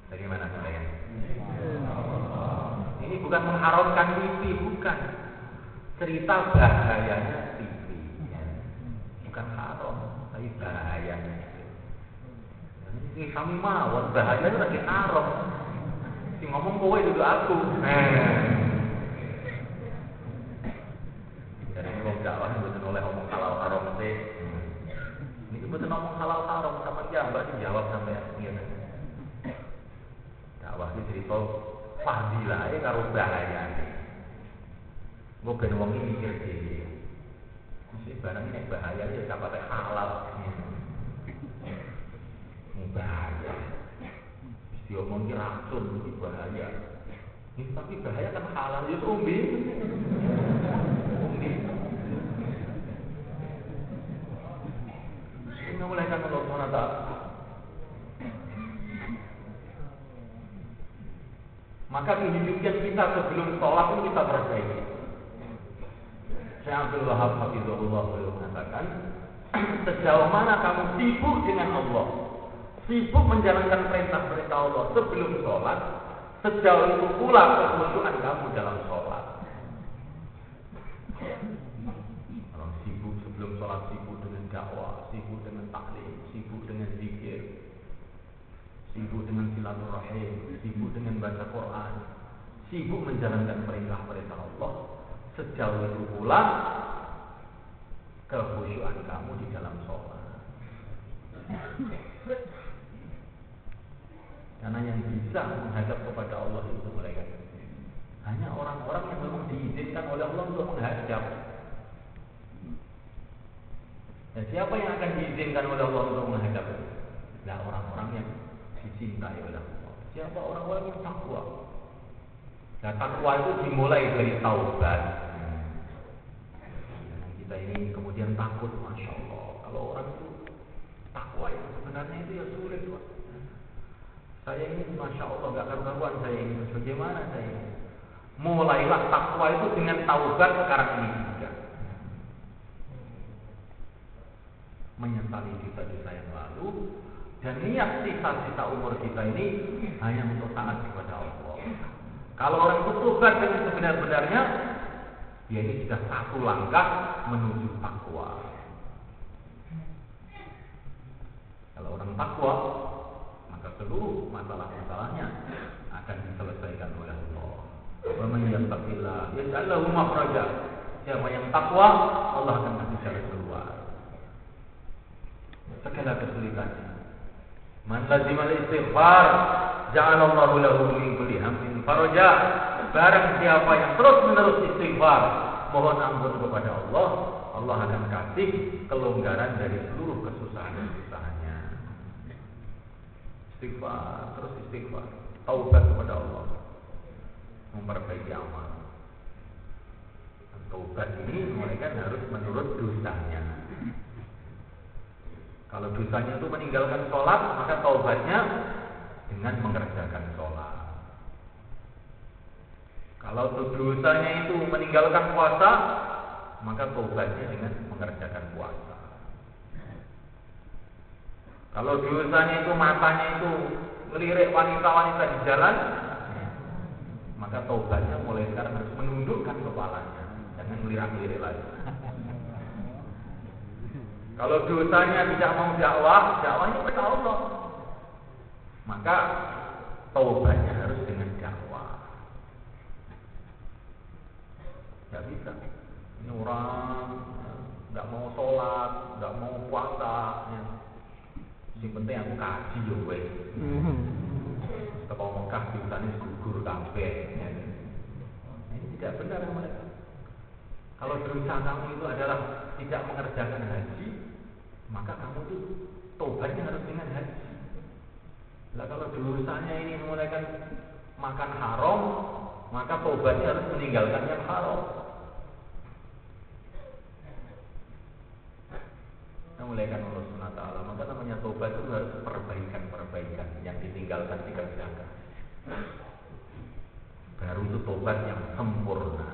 S1: Bagaimana saudara? Ini bukan mengharamkan TV, bukan. Cerita bahayanya TV. Bukan haram, tapi bahayanya. Ini kami mawon bahaya itu lagi haram. Si ngomong kowe duduk aku. Jadi ini wong dakwah mboten oleh ngomong halal haram teh. Niki mboten ngomong halal haram sama jambak dijawab sampai ngene. Dakwah iki cerita fadilahe karo bahayane. Mbok ben wong iki mikir dhewe. Mesti barang nek bahaya ya kapate halal. Bahaya. Diomong ki racun iki bahaya. Tapi bahaya kan halal ya umbi. Ini mulai kan Allah SWT. Maka kehidupan kita sebelum sholat ini kita perbaiki. Syekh Abdul Wahab Hafizahullah beliau mengatakan, sejauh mana kamu sibuk dengan Allah, sibuk menjalankan perintah-perintah Allah sebelum sholat, sejauh itu pula kekhusyuan kamu dalam sholat. Kalau sibuk sebelum sholat, sibuk dengan dakwah, sibuk dengan taklim, sibuk dengan zikir, sibuk dengan silaturahim, sibuk dengan baca Quran, sibuk menjalankan perintah-perintah Allah, sejauh itu pula kekhusyuan kamu di dalam sholat. Karena yang bisa menghadap kepada Allah itu mereka hanya orang-orang yang memang diizinkan oleh Allah untuk menghadap. Dan siapa yang akan diizinkan oleh Allah untuk menghadap? Nah, orang-orang yang dicintai oleh Allah. Siapa orang-orang yang takwa? Nah, takwa itu dimulai dari taubat. Kita ini kemudian takut, masya Allah. Kalau orang itu takwa itu sebenarnya itu ya sulit, Pak. Saya ini masya Allah nggak karuan saya ini. Bagaimana saya ini? Mulailah takwa itu dengan taubat sekarang ini juga. Menyesali dosa-dosa yang lalu dan niat sisa-sisa umur kita ini hanya untuk taat kepada Allah. Kalau orang itu tobat dengan sebenar-benarnya, ya ini sudah satu langkah menuju takwa. Kalau orang takwa, maka seluruh masalah-masalahnya akan diselesaikan oleh Allah. Wa man yattaqillah yaj'al lahu makhraja. Siapa yang takwa, Allah akan kasih jalan keluar segala kesulitannya. Man lazimal istighfar ja'alallahu lahu min kulli hammin faraja. Barang siapa yang terus-menerus istighfar, mohon ampun kepada Allah, Allah akan kasih kelonggaran dari seluruh kesusahan-kesusahannya. Istighfar, terus istighfar, taubat kepada Allah, memperbaiki amal. Taubat ini mereka harus menurut dosanya. Kalau dosanya itu meninggalkan sholat, maka taubatnya dengan mengerjakan sholat. Kalau dosanya itu meninggalkan puasa, maka taubatnya dengan mengerjakan puasa. Kalau dosanya itu matanya itu ngelirik wanita-wanita di jalan, maka taubatnya mulai sekarang harus menundukkan kepalanya, jangan ngelirik-ngelirik lagi. Kalau dosanya tidak mau dakwah, dakwahnya kepada Allah, maka taubatnya harus dengan dakwah. Tidak bisa. Ini orang nggak mau sholat, nggak mau puasa. Yang penting aku kaji yo wes. Teko Mekah dosane gugur kabeh. Ini tidak benar mereka. Kalau dosa kamu itu adalah tidak mengerjakan haji, maka kamu itu tobatnya harus dengan haji. Nah kalau dosanya ini mulai makan haram, maka tobatnya harus meninggalkan yang haram. Mulaikan Allah SWT, maka namanya tobat itu harus perbaikan yang ditinggalkan dikerjakan. Baru itu tobat yang sempurna.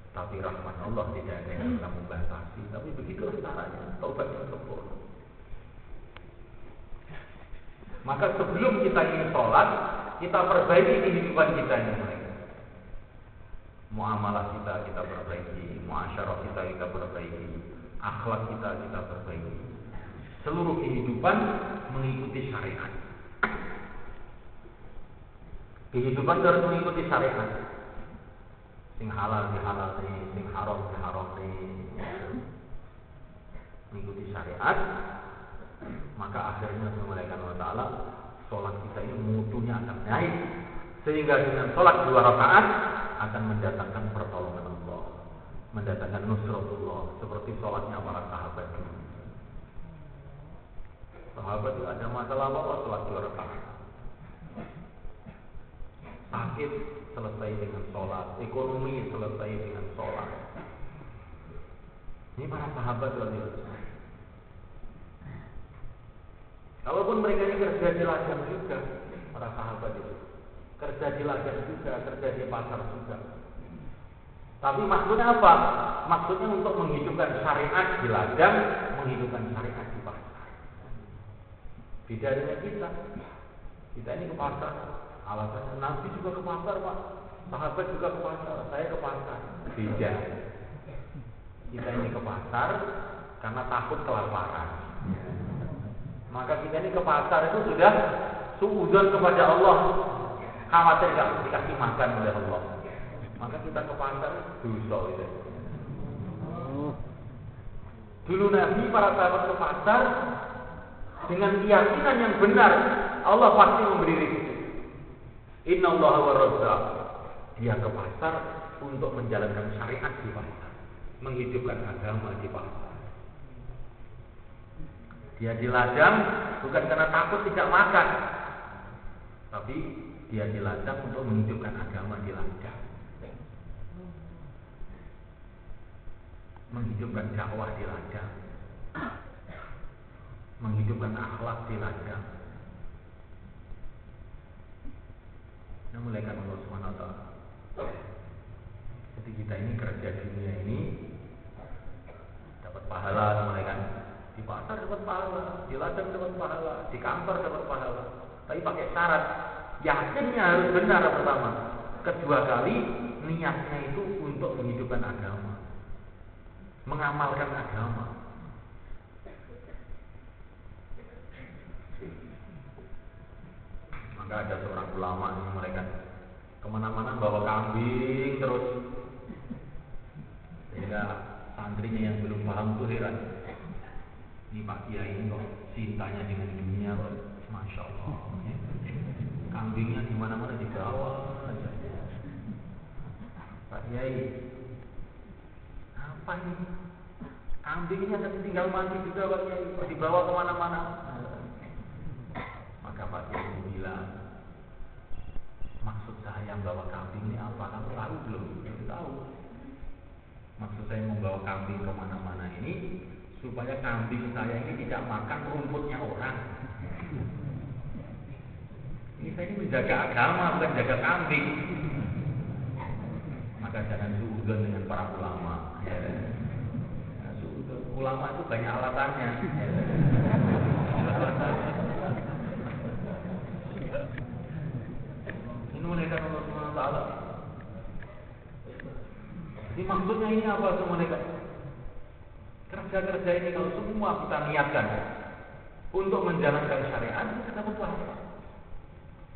S1: Tapi rahmat Allah tidak ada yang bisa membatasi. Tapi begitulah caranya, tobat yang sempurna. Maka sebelum kita ingin sholat, kita perbaiki kehidupan kita ini. Muamalah kita perbaiki, muasyarah kita perbaiki, akhlak kita perbaiki. Seluruh kehidupan mengikuti syariat. Kehidupan harus mengikuti syariat. Sing halal dihalali, sing haram diharami. Mengikuti syariat, maka akhirnya semulaikan Allah Ta'ala, sholat kita ini mutunya akan naik. Sehingga dengan sholat 2 rakaat akan mendatangkan pertolongan Allah, mendatangkan nusratullah, seperti sholatnya para sahabat dulu. Sahabat itu ada masalah apa? Sholat 2 rakaat. Sakit selesai dengan sholat, ekonomi selesai dengan sholat. Ini para sahabat itu. Kalaupun mereka ini kerja di ladang juga, para sahabat itu kerja di ladang juga, kerja di pasar juga. Tapi maksudnya apa? Maksudnya untuk menghidupkan syariat di ladang, menghidupkan syariat di pasar. Beda dengan kita. Kita ini ke pasar. Alasannya Nabi juga ke pasar, Pak. Sahabat juga ke pasar. Saya ke pasar. Beda. Kita ini ke pasar karena takut kelaparan. Maka kita ini ke pasar itu sudah suudzon kepada Allah. Khawatir gak dikasih makan oleh Allah. Maka kita ke pasar dosa itu. Dulu Nabi para sahabat ke pasar dengan keyakinan yang benar, Allah pasti memberi rezeki. Innallaha wa razzaq. Dia ke pasar untuk menjalankan syariat di pasar, menghidupkan agama di pasar. Dia di ladang bukan karena takut tidak makan, tapi dia di ladang untuk menghidupkan agama di ladang, menghidupkan dakwah di ladang, menghidupkan akhlak di ladang. Nah, mulaikan Allah Subhanahu wa Ta'ala. Jadi kita ini kerja dunia ini dapat pahala, mulaikan di pasar dapat pahala, di ladang dapat pahala, di kantor dapat pahala. Tapi pakai syarat, yakinnya harus benar pertama. Kedua kali niatnya itu untuk menghidupkan agama, mengamalkan agama. Maka ada seorang ulama yang mereka kemana-mana bawa kambing terus, sehingga santrinya yang belum paham tuh heran. Ini Pak Kiai ini kok cintanya dengan dunia, masya Allah. Kambingnya di mana-mana dibawa aja. Pak Kiai, apa ini? Kambing ini ada tinggal mati juga Pak Kiai, dibawa kemana-mana. Maka Pak Kiai bilang, maksud saya membawa kambing ini apa? Kamu tahu belum? Belum tahu. Maksud saya membawa kambing kemana-mana ini supaya supaya kambing saya ini tidak makan rumputnya orang. Ini saya ini menjaga agama, bukan jaga kambing. Maka jangan suudzon dengan para ulama. Ya. Nah, ulama itu banyak alasannya. Ya. Ini malaikat Allah Subhanahu wa taala. Jadi maksudnya ini apa tuh malaikat? Kerja-kerja ini kalau semua kita niatkan untuk menjalankan syariat, kita dapat pahala.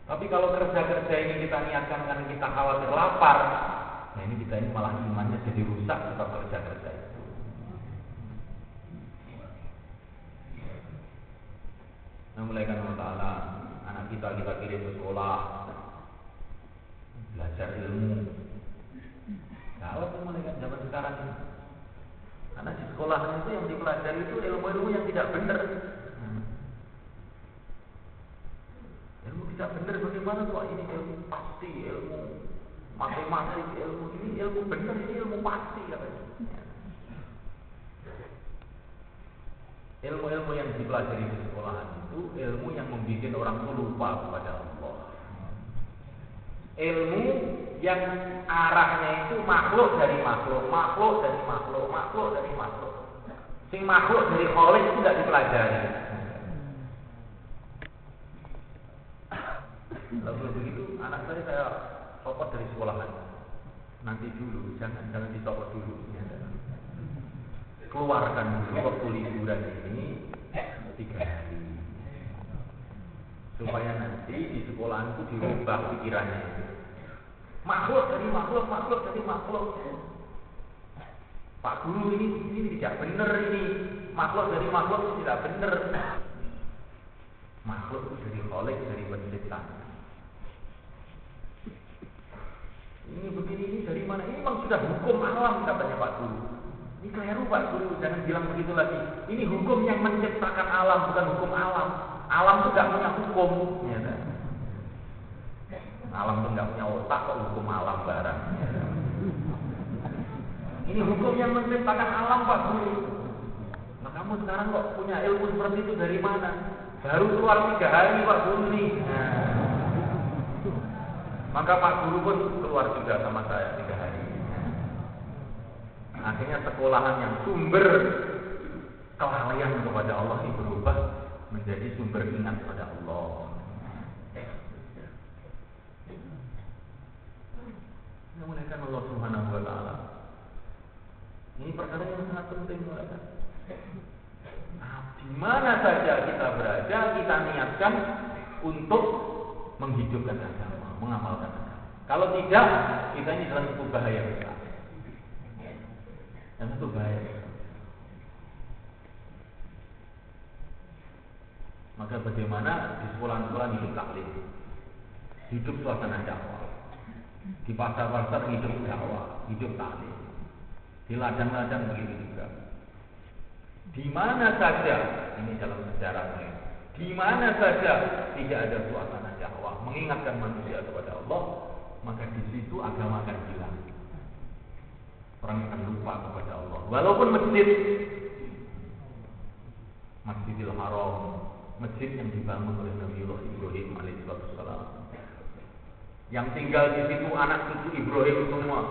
S1: Tapi kalau kerja-kerja ini kita niatkan karena kita khawatir lapar, nah ini kita ini malah imannya jadi rusak sebab kerja-kerja itu. Nah, malaikat Allah Ta'ala, anak kita kirim ke sekolah, belajar ilmu. Gawat tuh malaikat zaman sekarang ini. Karena di sekolah itu yang dipelajari itu ilmu-ilmu yang tidak benar. Ilmu tidak benar bagaimana tuh? Ini ilmu pasti, ilmu matematik, ilmu ini ilmu benar, ini ilmu pasti katanya. Ilmu-ilmu yang dipelajari di sekolahan itu ilmu yang membuat orang itu lupa kepada Allah. Ilmu yang arahnya itu makhluk dari makhluk, makhluk dari makhluk, makhluk dari makhluk. Sing makhluk dari Khalik itu tidak dipelajari. Lalu begitu anak saya copot dari sekolahan. Nanti dulu, jangan dicopot dulu. Keluarkan dulu waktu liburan ini 3 hari. Supaya nanti di sekolahan itu dirubah pikirannya itu. Makhluk dari makhluk, makhluk dari makhluk. Pak guru ini tidak benar ini. Makhluk dari makhluk itu tidak benar. Makhluk itu dari Khalik, dari pencipta. Ini begini, ini dari mana? Ini memang sudah hukum alam katanya Pak Guru. Ini keliru Pak Guru, jangan bilang begitu lagi. Ini hukum yang menciptakan alam, bukan hukum alam. Alam itu tidak punya hukum. Ya, kan? Alam itu tidak punya otak, kok hukum alam barang. Ya, kan? Ini hukum yang menciptakan alam Pak Guru. Nah kamu sekarang kok punya ilmu seperti itu dari mana? Baru keluar 3 hari Pak Guru nih. Nah. Maka Pak Guru pun keluar juga sama saya 3 hari. Akhirnya sekolahan yang sumber kelalaian kepada Allah ini berubah menjadi sumber ingat kepada Allah. Yang muliakan Allah Subhanahu wa taala. Ini perkara yang sangat penting muliakan. Nah, di mana saja kita berada, kita niatkan untuk menghidupkan agama, mengamalkan agama. Kalau tidak, kita ini dalam satu bahaya besar. Yang satu bahaya besar. Maka bagaimana di sekolah-sekolah hidup taklim, hidup suasana dakwah, di pasar-pasar hidup dakwah, hidup taklim, di ladang-ladang begitu juga. Di mana saja ini dalam sejarah ini, di mana saja tidak ada suasana dakwah, mengingatkan manusia kepada Allah, maka di situ agama akan hilang. Orang akan lupa kepada Allah. Walaupun Masjidil Haram, masjid yang dibangun oleh Nabiullah Ibrahim alaihissalam, yang tinggal di situ anak cucu Ibrahim semua.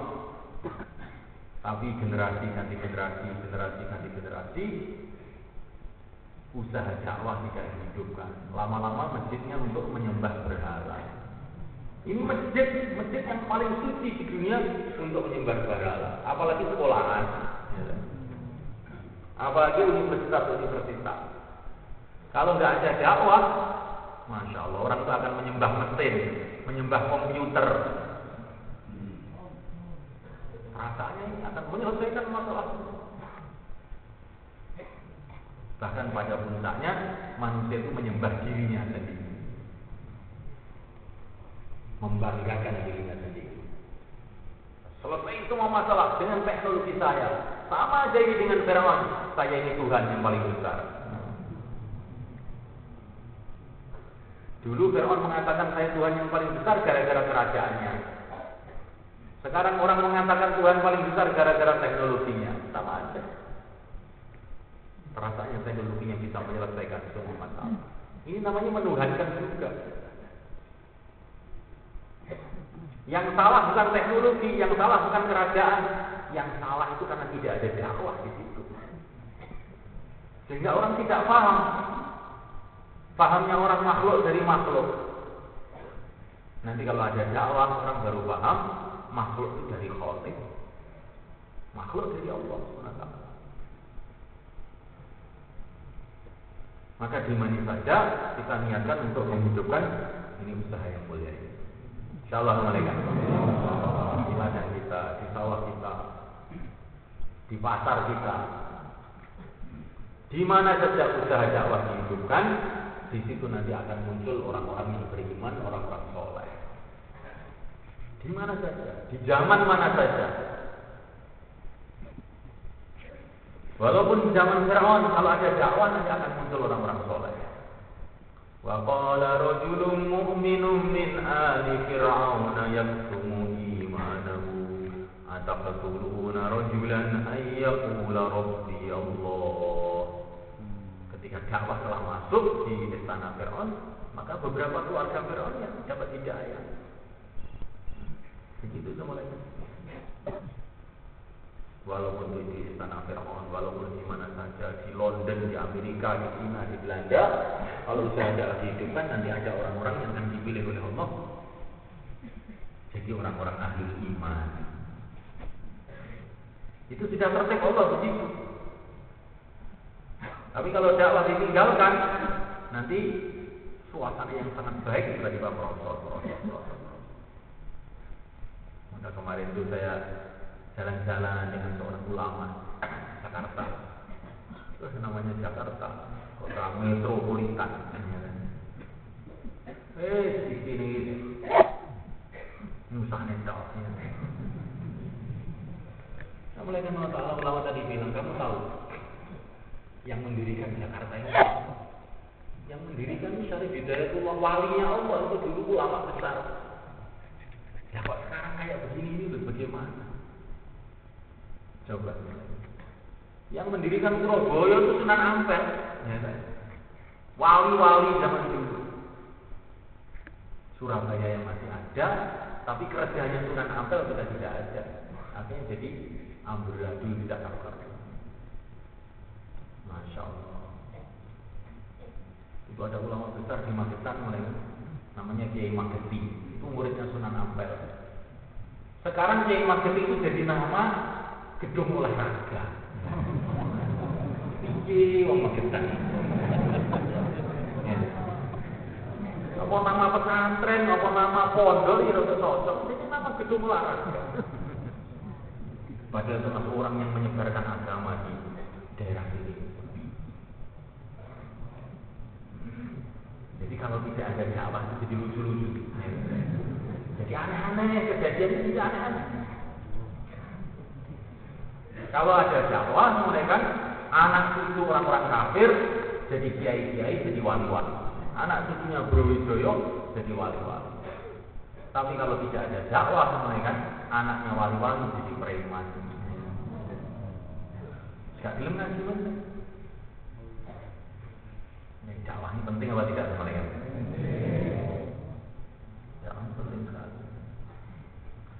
S1: Tapi generasi ganti generasi, usaha dakwah tidak dihidupkan. Lama-lama masjidnya untuk menyembah berhala. Ini masjid yang paling suci di dunia untuk menyembah berhala. Apalagi sekolahan, apalagi universitas. Kalau nggak ada dakwah, masya Allah, orang itu akan menyembah mesin, menyembah komputer. Rasanya ini akan menyelesaikan masalah. Bahkan pada puncaknya manusia itu menyembah dirinya sendiri, membanggakan dirinya sendiri. Selesai itu masalah dengan teknologi saya, sama aja ini dengan Fir'aun. Saya ini Tuhan yang paling besar. Dulu Fir'aun mengatakan saya Tuhan yang paling besar gara-gara kerajaannya. Sekarang orang mengatakan Tuhan paling besar gara-gara teknologinya. Sama aja. Rasanya teknologinya bisa menyelesaikan semua masalah. Ini namanya menuhankan juga. Yang salah bukan teknologi, yang salah bukan kerajaan, yang salah itu karena tidak ada dakwah di situ. Sehingga orang tidak paham. Pahamnya orang makhluk dari makhluk. Nanti kalau ada dakwah, orang baru paham makhluk itu dari Khalik, makhluk dari Allah SWT. Maka di mana saja kita niatkan untuk menghidupkan ini usaha yang mulia ini. Insyaallah malaikat. Di ladang kita, di sawah kita, di pasar kita, di mana saja usaha dakwah dihidupkan, di situ nanti akan muncul orang-orang yang beriman, orang-orang soleh. Di mana saja, di zaman mana saja. Walaupun di zaman Fir'aun, kalau ada dakwah nanti akan muncul orang-orang soleh. Wa qala rajulun mu'minun min ali fir'aun yaktumu imanahu ataqtuluna rajulan ay yaqula rabbi Allah. Ketika dakwah telah masuk di istana Fir'aun, maka beberapa keluarga Fir'aun yang dapat hidayah. Begitu semuanya. Walaupun di istana Fir'aun, walaupun di mana saja, di London, di Amerika, di China, di Belanda, kalau sudah ada dihidupkan, nanti ada orang-orang yang akan dipilih oleh Allah. Jadi orang-orang ahli iman. Itu sudah tertib Allah begitu. Tapi kalau dakwah ditinggalkan, nanti suasana yang sangat baik tiba-tiba merosot. Maka kemarin itu saya jalan-jalan dengan seorang ulama Jakarta. Terus namanya Jakarta, kota metropolitan. Di sini nusah netawnya. Nah, mulai kan ulama tadi bilang, kamu tahu yang mendirikan Jakarta ini? Yang mendirikan itu Syarif Hidayatullah, walinya Allah, itu dulu ulama besar. Ya kok sekarang kayak begini ini bagaimana? Coba. Yang mendirikan Surabaya itu Sunan Ampel, ya kan? Wali-wali zaman dulu. Surabaya yang masih ada, tapi kerajanya Sunan Ampel sudah tidak ada. Akhirnya jadi amburadul tidak karu-karuan. Masya Allah. Itu ada ulama besar di Magetan, namanya Kiai Mageti. Itu muridnya Sunan Ampel. Sekarang Kiai Mageti itu jadi nama gedung olahraga. Iki wong Magetan. Ya. Apa nama pesantren, apa nama pondok ya udah cocok. Ini nama gedung olahraga. Padahal termasuk orang yang menyebarkan agama di daerah ini. Jadi kalau tidak ada dakwah itu jadi lucu-lucu. Jadi aneh-aneh, kejadian itu jadi aneh-aneh. Kalau ada dakwah, mereka anak cucu orang-orang kafir jadi kiai-kiai, jadi wali-wali. Anak cucunya Bro Wijoyo jadi wali-wali. Tapi kalau tidak ada dakwah, mereka anaknya wali-wali jadi preman. Gak film ngaji mana? Dakwah ini penting apa tidak mereka? Dakwah penting sekali.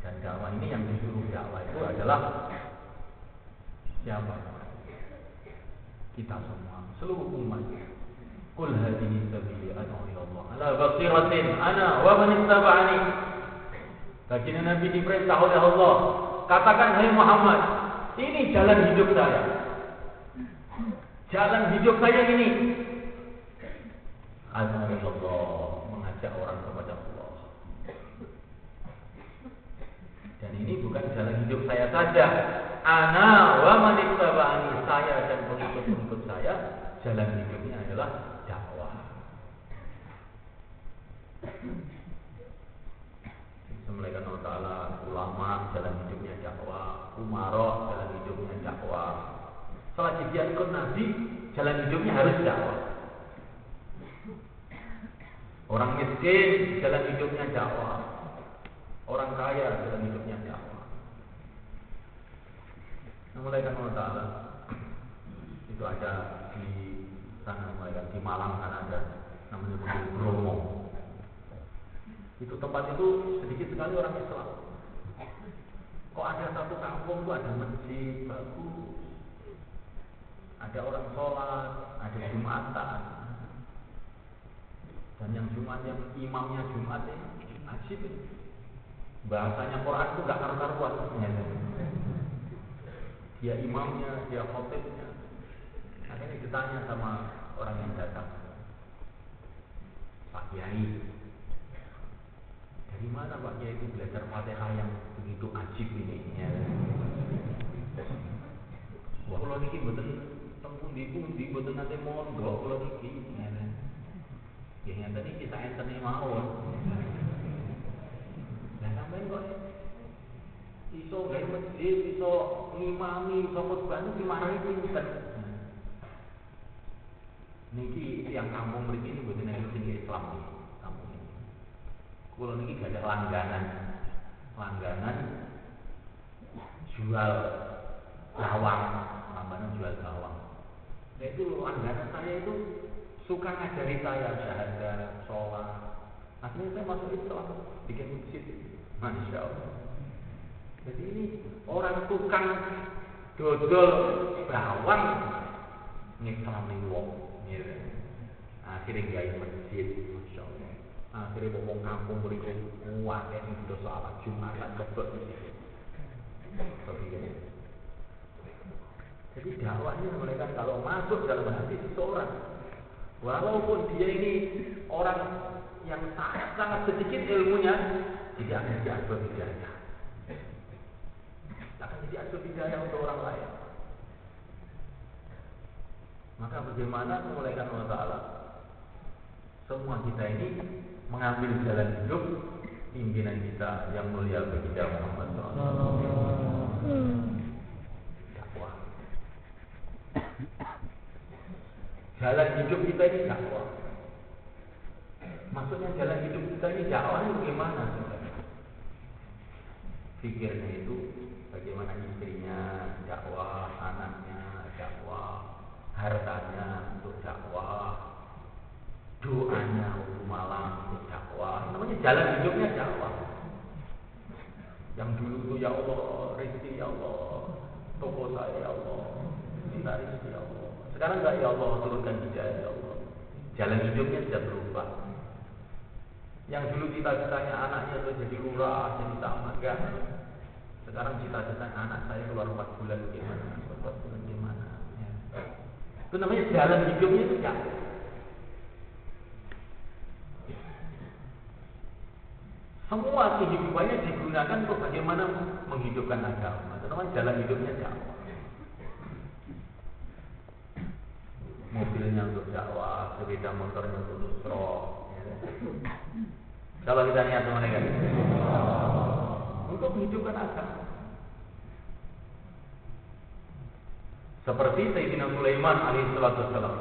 S1: Dan dakwah ini yang disuruh dakwah itu adalah siapa? Kita semua, seluruh umat. Qul hadhihi sabili ad'u ila Allah ala basiratin ana wa man ittaba'ani. Baginda Nabi diperintah oleh Allah, katakan hai Muhammad, ini jalan hidup saya. Jalan hidup saya ini ad'u ila Allah, mengajak orang kepada Allah. Dan ini bukan jalan hidup saya saja. Ana wa man ittaba'ani, saya dan pengikut-pengikut saya, jalan hidupnya adalah dakwah. Semulaikan Allah Ta'ala, ulama jalan hidupnya dakwah, umarah jalan hidupnya dakwah. Selagi dia ikut Nabi, jalan hidupnya harus dakwah. Orang miskin jalan hidupnya dakwah. Orang kaya jalan hidupnya dakwah. Mulaikan Allah Ta'ala, kita Itu ada di sana mereka di Malang sana ada namanya Masjid Bromo. Itu tempat itu sedikit sekali orang Islam. Kok ada satu kampung tuh ada masjid bagus, ada orang sholat, ada Jumatan, dan yang Jumat yang imamnya Jumatnya ajib. Bahasanya Quran itu gak karu-karuan. Dia imamnya, dia khotibnya. Akhirnya ditanya sama orang yang datang, Pak Kiai, dari mana Pak Kiai itu belajar Fatihah yang begitu ajib ini? Ya. Wah, kalau niki mboten teng pundi-pundi mboten nate mondok kalau niki. Ya ngeten iki kita enteni mawon. Lah sampeyan kok iso gawe masjid, iso ngimami, iso khotbah niku dimarahi pinten. Niki yang kampung mriki ini mboten enten sing Islam iki, kampung ini. Kulo niki gak ada langganan jual bawang, namanya jual bawang. Nah itu langganan saya itu suka ngajari saya syahadat, sholat. Akhirnya saya masuk Islam, bikin masjid. Masya Allah. Jadi ini orang tukang dodol bawang ngislami wong. Akhirnya gaya masjid, Masya Allah. Akhirnya wong kampung mereka kuat ya sing dosa salat Jumatan kebet masjid. Jadi dakwahnya mereka kalau masuk dalam hati seseorang, walaupun dia ini orang yang sangat sedikit ilmunya, tidak akan jadi asbab hidayah. Akan jadi asbab hidayah untuk orang lain. Maka bagaimana memulaikan Allah Ta'ala? Semua kita ini mengambil jalan hidup pimpinan kita yang mulia baginda Muhammad SAW. Dakwah. Jalan hidup kita ini dakwah. Maksudnya jalan hidup kita ini dakwah ini bagaimana? Pikirnya itu bagaimana istrinya dakwah, anaknya dakwah, hartanya untuk dakwah, doanya untuk malam untuk dakwah. Namanya jalan hidupnya dakwah. Yang dulu tuh ya Allah, rezeki ya Allah, toko saya ya Allah, minta rezeki ya Allah. Sekarang enggak ya Allah, turunkan hidayah ya Allah. Jalan hidupnya sudah berubah. Yang dulu cita-citanya anaknya itu jadi lurah, jadi tamat, enggak. Sekarang cita-citanya anak saya keluar 4 bulan gimana, 4 bulan gimana. Ya. Itu namanya jalan hidupnya itu dakwah. Semua kehidupannya digunakan untuk bagaimana menghidupkan agama. Itu namanya jalan hidupnya dakwah. Mobilnya untuk dakwah, sepeda motornya untuk nusroh. Kalau kita niat mereka untuk menghidupkan agama. Seperti Sayyidina Sulaiman alaihissalam.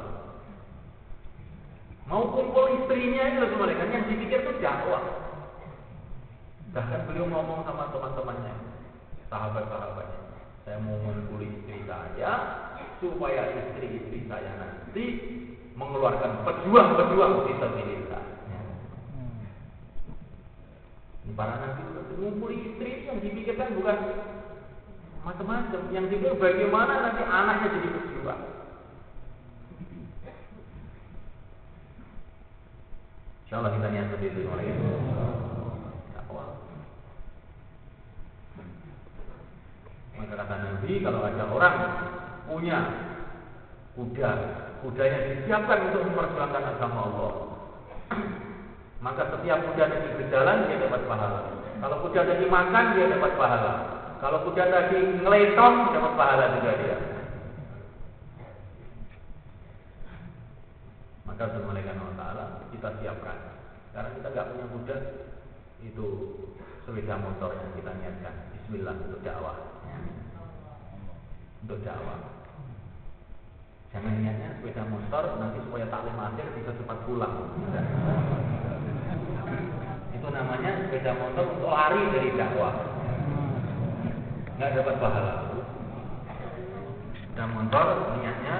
S1: Mau kumpul istrinya itu mereka yang dipikir itu dakwah. Bahkan beliau ngomong sama teman-temannya, sahabat-sahabatnya, saya mau mengumpul istri saya supaya istri-istri saya nanti mengeluarkan pejuang-pejuang fi sabilillah. Ini para nabi itu mengumpul istri yang dipikirkan bukan macam-macam, yang dipikir bagaimana nanti anaknya jadi pejuang. Insyaallah kita niat seperti itu. Maka kata Nabi, kalau ada orang punya kudanya disiapkan untuk memperjuangkan agama Allah, maka setiap kuda tadi berjalan dia dapat pahala. Kalau kuda tadi makan dia dapat pahala. Kalau kuda tadi ngeletong dapat pahala juga dia. Maka semalakan Allah Ta'ala kita siapkan. Karena kita nggak punya kuda, itu sepeda motor yang kita niatkan. Bismillah untuk dakwah. Untuk dakwah. Jangan niatnya sepeda motor nanti supaya taklim akhir bisa cepat pulang. Itu namanya sepeda motor untuk lari dari dakwah. Nggak dapat pahala. Sepeda motor niatnya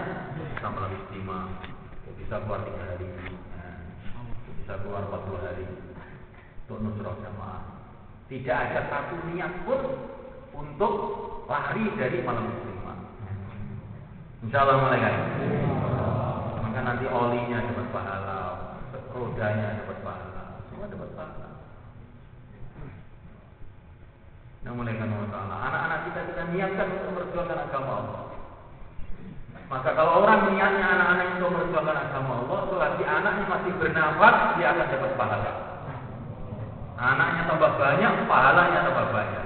S1: bisa keluar 3 hari, bisa keluar 40 hari untuk nusrah jamaah. Tidak ada satu niat pun untuk lari dari malam istimewa. Insyaallah malaikat. Maka nanti olinya dapat pahala, rodanya dapat pahala, semua dapat pahala. Namun anak-anak kita niatkan untuk memperjuangkan agama Allah. Maka kalau orang niatnya anak-anak untuk memperjuangkan agama Allah, selagi anaknya masih bernafas, dia akan dapat pahala. Anaknya tambah banyak, pahalanya tambah banyak.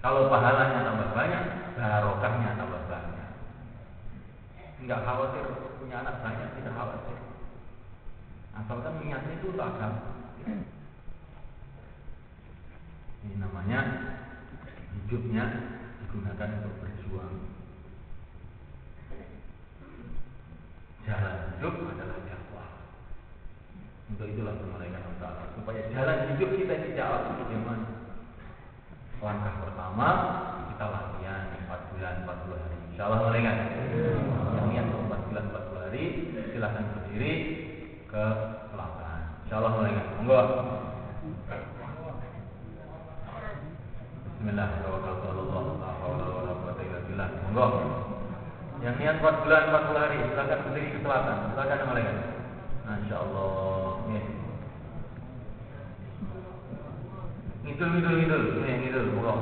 S1: Kalau pahalanya tambah banyak, barokahnya tambah banyak. Enggak khawatir punya anak banyak, tidak khawatir. Asalkan niatnya itu untuk agama. Ini namanya hidupnya digunakan untuk berjuang. Jalan hidup adalah dakwah. Untuk itulah malaikat Allah, supaya jalan hidup kita ini jauh bagaimana. Langkah pertama kita latihan 4 bulan 40 hari. Insyaallah malaikat. Yang niat 4 bulan 40 hari silakan berdiri ke lapangan. Insyaallah malaikat. Monggo. Bismillahirrahmanirrahim. Monggo. Yang niat 4 bulan 40 hari silakan berdiri ke selatan. Silakan malaikat. Masyaallah. Ngidul, monggo.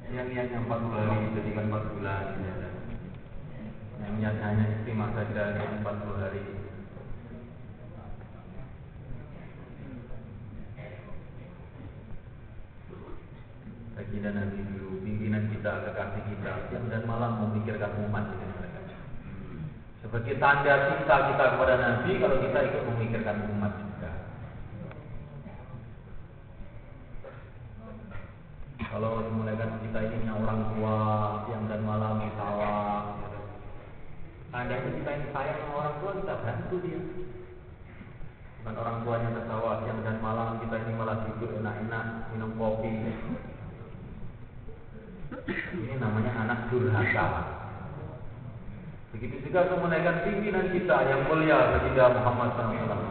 S1: Yang niatnya 40 hari jadikan 4 bulan. Yang niatnya hanya istimewa saja 40 hari. Baginda Nabi dulu, pimpinan kita, kekasih kita, siang dan malam memikirkan umat dengan mereka. Sebagai tanda cinta kita kepada Nabi, kalau kita ikut memikirkan umat juga. Kalau dimulaikan kita ini punya orang tua, siang dan malam di sawah, tandanya kita ini sayang sama orang tua, kita bantu dia. Bukan orang tuanya ke sawah siang dan malam, kita ini malah duduk enak-enak minum kopi. Ini namanya anak durhaka. Begitu juga kemenaikan pimpinan kita yang mulia Baginda Muhammad SAW.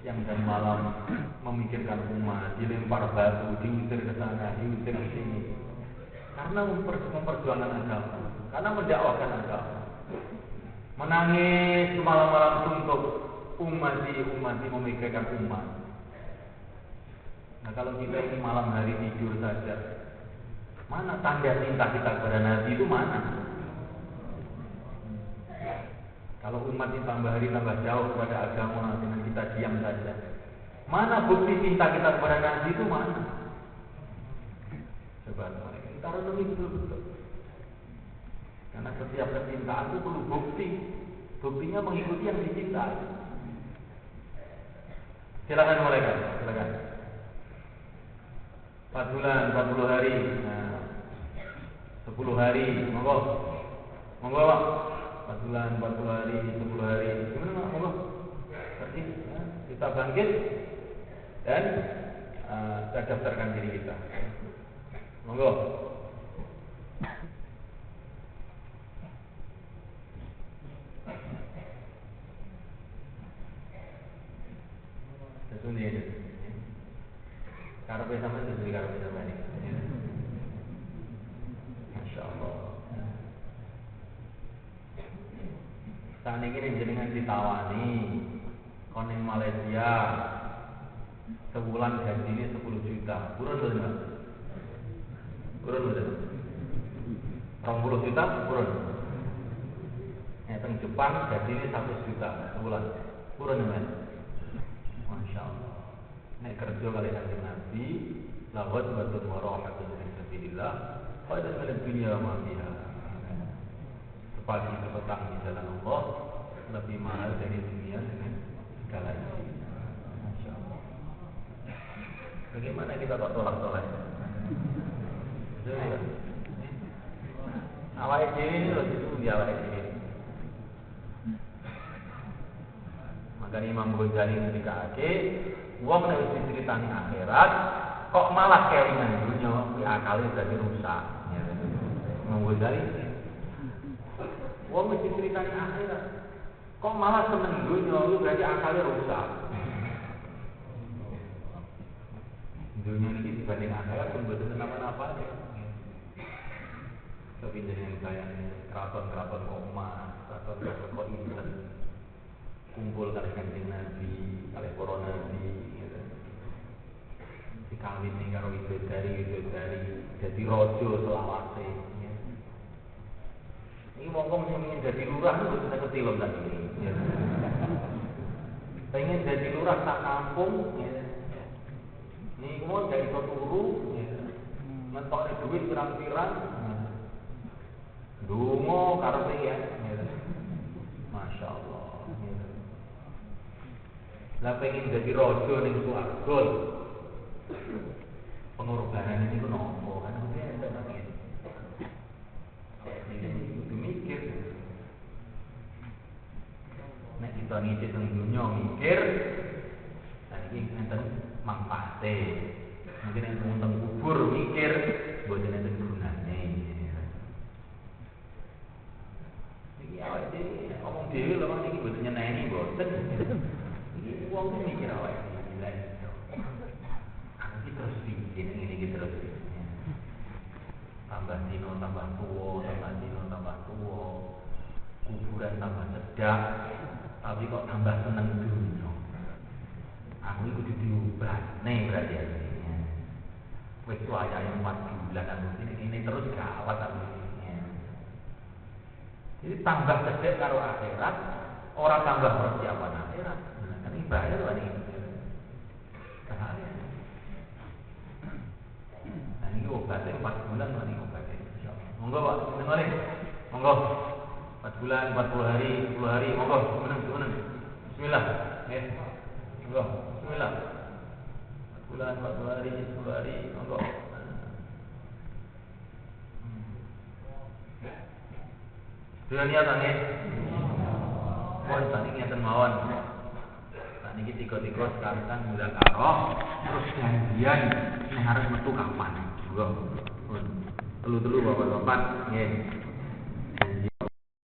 S1: Siang dan malam memikirkan umat, dilempar batu, diusir ke sana, diusir ke sini. Karena memperjuangkan agama, karena mendakwakan agama. Menangis malam-malam untuk umati memikirkan umat. Nah kalau kita ini malam hari tidur saja, mana tanda cinta kita kepada Nabi itu mana? Kalau umat ini tambah hari tambah jauh kepada agama dengan kita diam saja, mana bukti cinta kita kepada Nabi itu mana? Coba kita renungi betul-betul. Karena setiap kecintaan itu perlu bukti. Buktinya mengikuti yang dicintai. Silakan mereka, silakan. 4 bulan, 40 hari, 10 hari, monggo Pak. 4 bulan, 40 hari, 10 hari, gimana Pak? Monggo. Kita bangkit dan kita daftarkan diri kita. Monggo. Sesuai aja. Karepe sampean sesuai karepe sampean iki. Masyaallah. Saniki nek jenengan ditawani kon ning Malaysia sebulan gajine 10 juta. Purun lho, Mas. Purun lho. 20 juta purun. Nek teng Jepang gajine 100 juta sebulan. Purun, Mas. Masyaallah. Nek kerja kali Kanjeng Nabi, lawat batun warahatun fi sabilillah, khairan min dunya wa ma fiha. Sepagi petang di jalan Allah lebih mahal dari dunia dengan segala isinya. Masyaallah. Bagaimana kita kok tolak-tolak? Jadi, awake dhewe ini lho itu dia awake dhewe. Makanya Imam Ghazali ngendikake wong nek wis diceritani akhirat kok malah kelingan dunya, kuwi akale berarti rusak. Imam Ghazali. Wong mesti ceritani akhirat. Kok malah seneng dunya, itu berarti akale rusak. Dunia ini dibanding akhirat pun betul kenapa-napa aja. Tapi dengan kayaknya keraton-keraton kok emas, keraton-keraton kok inten, kumpul kali kanjeng Nabi, kali para nabi, gitu. Dikawin nih karo widodari, jadi rojo selawase. Ya. Ini wong sing ingin jadi lurah itu sudah ketilem tadi ini. Ya. Pengen jadi lurah tak kampung, ya. Ini mau jadi turu, ya. Mentokne duit pirang-pirang. Dungo karepe ya. Masya Allah. Lah pengen jadi rojo ning swarga. Pengorbanan ini ku nopo kan mesti ada nangis. Ini kudu mikir. Nek kita ngisi teng dunya mikir, lan iki enten manfaate. Mungkin enten teng kubur mikir, boten enten gunane. Awake dhewe ngomong dhewe lho iki mboten nyeneni mboten. Iki wong mikir awake dhewe. Aku iki terus piye iki terus. Tambah dino tambah tuwa, tambah dino tambah tuwa. Kuburan tambah cedak, tapi kok tambah seneng dunya. Aku iki kudu diubahne berarti artinya. Wis wayahe 4 bulan aku ini terus gawat aku. Jadi tambah cedek karo akhirat, orang tambah persiapan akhirat. Kan ini bahaya loh ini. Bahaya. Nah ini obatnya 4 bulan loh ini obatnya. Monggo Pak, dengerin. Monggo. 4 bulan, 40 hari, 10 hari. Monggo, gimana? Bismillah. Monggo, bismillah. 4 bulan, 40 hari, 10 hari. Monggo. Sudah niatan ya? Mohon tadi niatan mawon. Nah ini tiga-tiga sekalian mudah karo. Terus janjian ini harus metu kapan? Telu bapak-bapak.